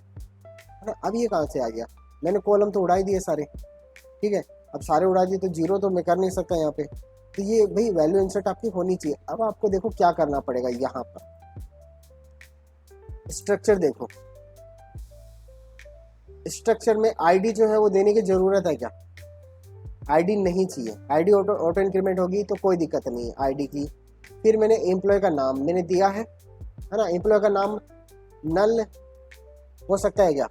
अब ये कहाँ से आ गया, मैंने कॉलम तो उड़ा ही दिए सारे। ठीक है, अब सारे उड़ा दिए तो जीरो तो मैं कर नहीं सकता यहाँ पे, तो ये भाई वैल्यू इंसर्ट आपकी होनी चाहिए। अब आपको देखो क्या करना पड़ेगा, यहाँ पर स्ट्रक्चर देखो, स्ट्रक्चर में आईडी जो है वो देने की जरूरत है क्या, आईडी नहीं चाहिए, आईडी ऑटो इंक्रीमेंट होगी तो कोई दिक्कत नहीं है आईडी की। फिर मैंने एम्प्लॉय का नाम मैंने दिया है ना, एम्प्लॉय का नाम नल हो सकता है क्या,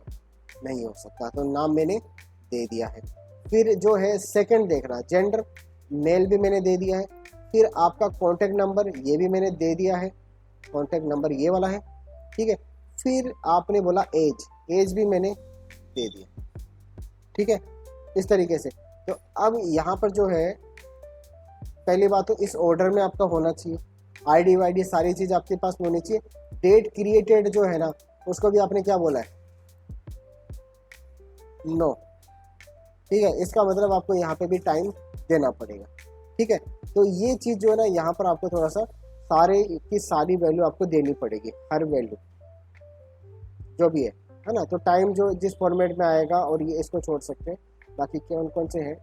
नहीं हो सकता, तो नाम मैंने दे दिया है। फिर जो है सेकंड देखना, जेंडर मेल भी मैंने दे दिया है। फिर आपका कॉन्टैक्ट नंबर ये भी मैंने दे दिया है, कॉन्टैक्ट नंबर ये वाला है। ठीक है, फिर आपने बोला एज, एज भी मैंने दे दिया। ठीक है, इस तरीके से। तो अब यहाँ पर जो है पहली बात तो इस ऑर्डर में आपका होना चाहिए, आईडी वाईडी सारी चीज आपके पास होनी चाहिए। डेट क्रिएटेड जो है ना, उसको भी आपने क्या बोला है, नो। ठीक है, इसका मतलब आपको यहाँ पे भी टाइम देना पड़ेगा। ठीक है, तो ये चीज जो है ना, यहाँ पर आपको थोड़ा सा सारे की सारी वैल्यू आपको देनी पड़ेगी, हर वैल्यू जो भी है ना। तो टाइम जो जिस फॉर्मेट में आएगा, और ये इसको छोड़ सकते हैं, बाकी कौन कौन से हैं,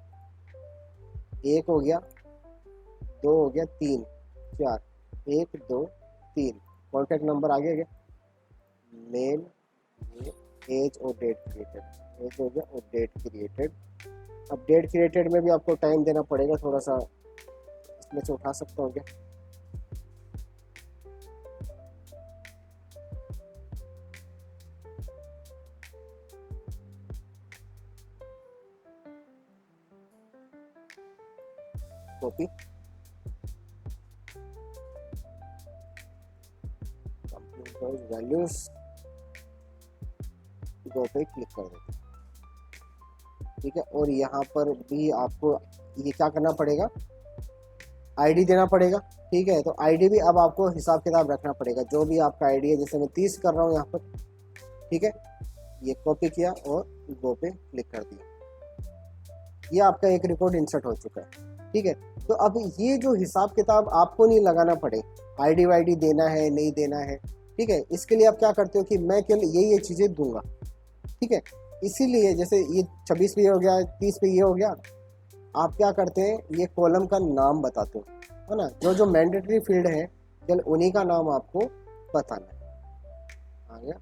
एक हो गया, दो हो गया, तीन, चार, 1 2 3, कॉन्टैक्ट नंबर आ गया, मेल, एज और डेट क्रिएटेड, एज हो गया और डेट क्रिएटेड। अब डेट क्रिएटेड में भी आपको टाइम देना पड़ेगा थोड़ा सा, इसमें से उठा सकता हूँ क्या, कॉपी, वैल्यूज, गो पे क्लिक कर देते हैं। ठीक है, और यहाँ पर भी आपको ये क्या करना पड़ेगा, आईडी देना पड़ेगा। ठीक है, तो आईडी भी अब आपको हिसाब किताब रखना पड़ेगा, जो भी आपका आईडी है, जैसे मैं 30 कर रहा हूँ यहाँ पर। ठीक है, ये कॉपी किया और गो पे क्लिक कर दिया, ये आपका एक रिकॉर्ड इंसर्ट हो चुका है। ठीक है, तो अब ये जो हिसाब किताब आपको नहीं लगाना पड़े, आईडी वाईडी देना है नहीं देना है। ठीक है, इसके लिए आप क्या करते हो कि मैं केवल ये चीज़ें दूंगा। ठीक है, इसीलिए जैसे ये 26 पे ये हो गया, 30 पे ये हो गया, आप क्या करते हैं, ये कॉलम का नाम बताते हो, है ना, जो जो मैंडेटरी फील्ड है केवल उन्हीं का नाम आपको बताना है। आ गया,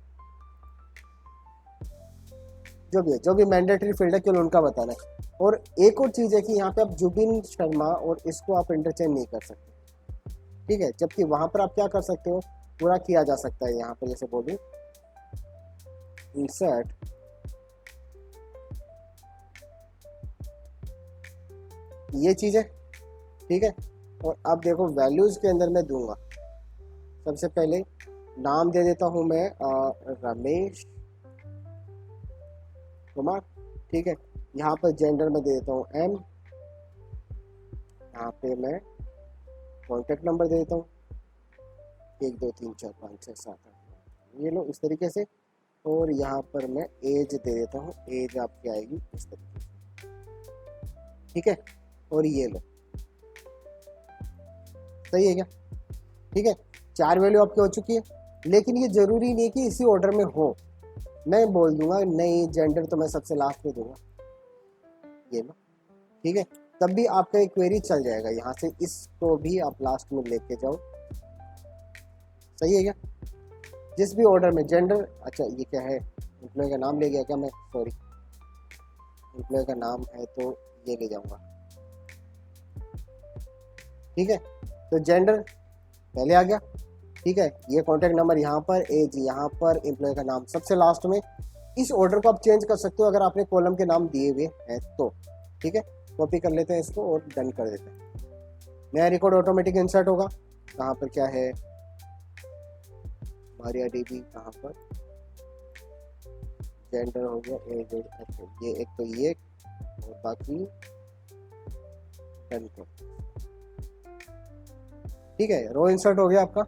जो भी मैंडेटरी फील्ड है केवल उनका बताना है। और एक और चीज़ है कि यहाँ पे आप जुबिन शर्मा और इसको आप इंटरचेंज नहीं कर सकते। ठीक है, जबकि वहां पर आप क्या कर सकते हो, पूरा किया जा सकता है। यहाँ पर जैसे बोलूँ इंसर्ट ये चीज़ है। ठीक है, और अब देखो वैल्यूज के अंदर मैं दूंगा, सबसे पहले नाम दे देता हूं मैं रमेश कुमार। ठीक है, यहाँ पर जेंडर में दे देता हूँ एम, यहाँ पे मैं कॉन्टेक्ट नंबर दे देता हूँ 1 2 3 4 5 6 7 8, ये लो इस तरीके से। और यहाँ पर मैं एज दे देता हूँ, एज आपकी आएगी इस तरीके से, ठीक है। और ये लो, सही है क्या? ठीक है, 4 वैल्यू आपकी हो चुकी है, लेकिन ये जरूरी नहीं कि इसी ऑर्डर में हो। मैं बोल दूंगा नहीं, जेंडर तो मैं सबसे लास्ट में दूंगा, ये लो, ठीक है। तब भी आपका एक क्वेरी चल जाएगा, यहाँ से इसको भी आप लास्ट में लेके जाओ, सही है क्या? जिस भी ऑर्डर में जेंडर, अच्छा ये क्या है, एम्प्लॉय का नाम ले गया क्या मैं, सॉरी, एम्प्लॉय का नाम है तो ये ले जाऊंगा, ठीक है। तो जेंडर पहले आ गया, ठीक है। ये कॉन्टैक्ट नंबर यहाँ पर, एज यहाँ पर, एम्प्लॉय का नाम सबसे लास्ट में। इस ऑर्डर को आप चेंज कर सकते हो अगर आपने कॉलम के नाम दिए हुए हैं तो, ठीक है। कॉपी कर लेते हैं इसको और डन कर देते हैं। नया रिकॉर्ड ऑटोमेटिक इंसर्ट होगा, कहाँ पर क्या है, मारिया डीबी कहाँ पर, जेंडर हो गया, एज, अच्छा ये एक तो ये और बाकी डन कर, ठीक है। रो इंसर्ट हो गया आपका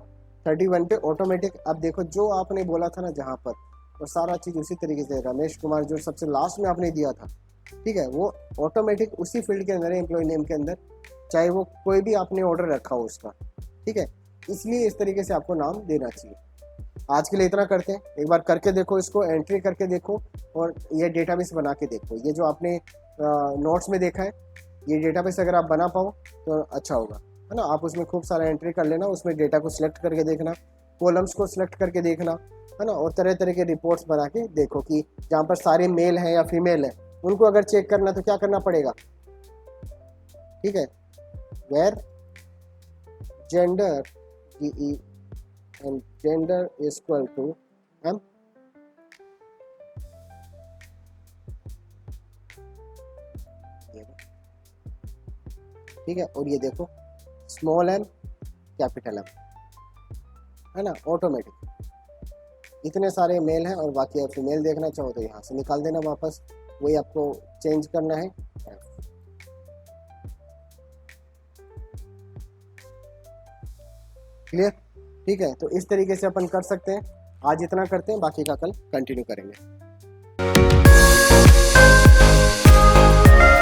31 पे ऑटोमेटिक। अब देखो जो आपने बोला था ना जहाँ पर, वो सारा चीज़ उसी तरीके से, रमेश कुमार जो सबसे लास्ट में आपने दिया था, ठीक है, वो ऑटोमेटिक उसी फील्ड के अंदर है, एम्प्लॉय नेम के अंदर, चाहे वो कोई भी आपने ऑर्डर रखा हो उसका, ठीक है। इसलिए इस तरीके से आपको नाम देना चाहिए। आज के लिए इतना करते हैं, एक बार करके देखो, इसको एंट्री करके देखो और ये डेटाबेस बना के देखो। ये जो आपने नोट्स में देखा है, ये डेटाबेस अगर आप बना पाओ तो अच्छा होगा, है ना। आप उसमें खूब सारा एंट्री कर लेना, उसमें डेटा को सिलेक्ट करके देखना, कॉलम्स को सिलेक्ट करके देखना, है ना। और तरह तरह के रिपोर्ट्स बना के देखो कि जहाँ पर सारे मेल हैं या फीमेल हैं, उनको अगर चेक करना तो क्या करना पड़ेगा, ठीक है। Where gender GE and gender is equal to M, ठीक है। और ये देखो स्मॉल m कैपिटल M, है ना, ऑटोमेटिक। इतने सारे मेल हैं और बाकी आप फीमेल देखना चाहो तो यहाँ से निकाल देना वापस, वही आपको चेंज करना है। क्लियर, ठीक है। तो इस तरीके से अपन कर सकते हैं। आज इतना करते हैं, बाकी का कल कंटिन्यू करेंगे।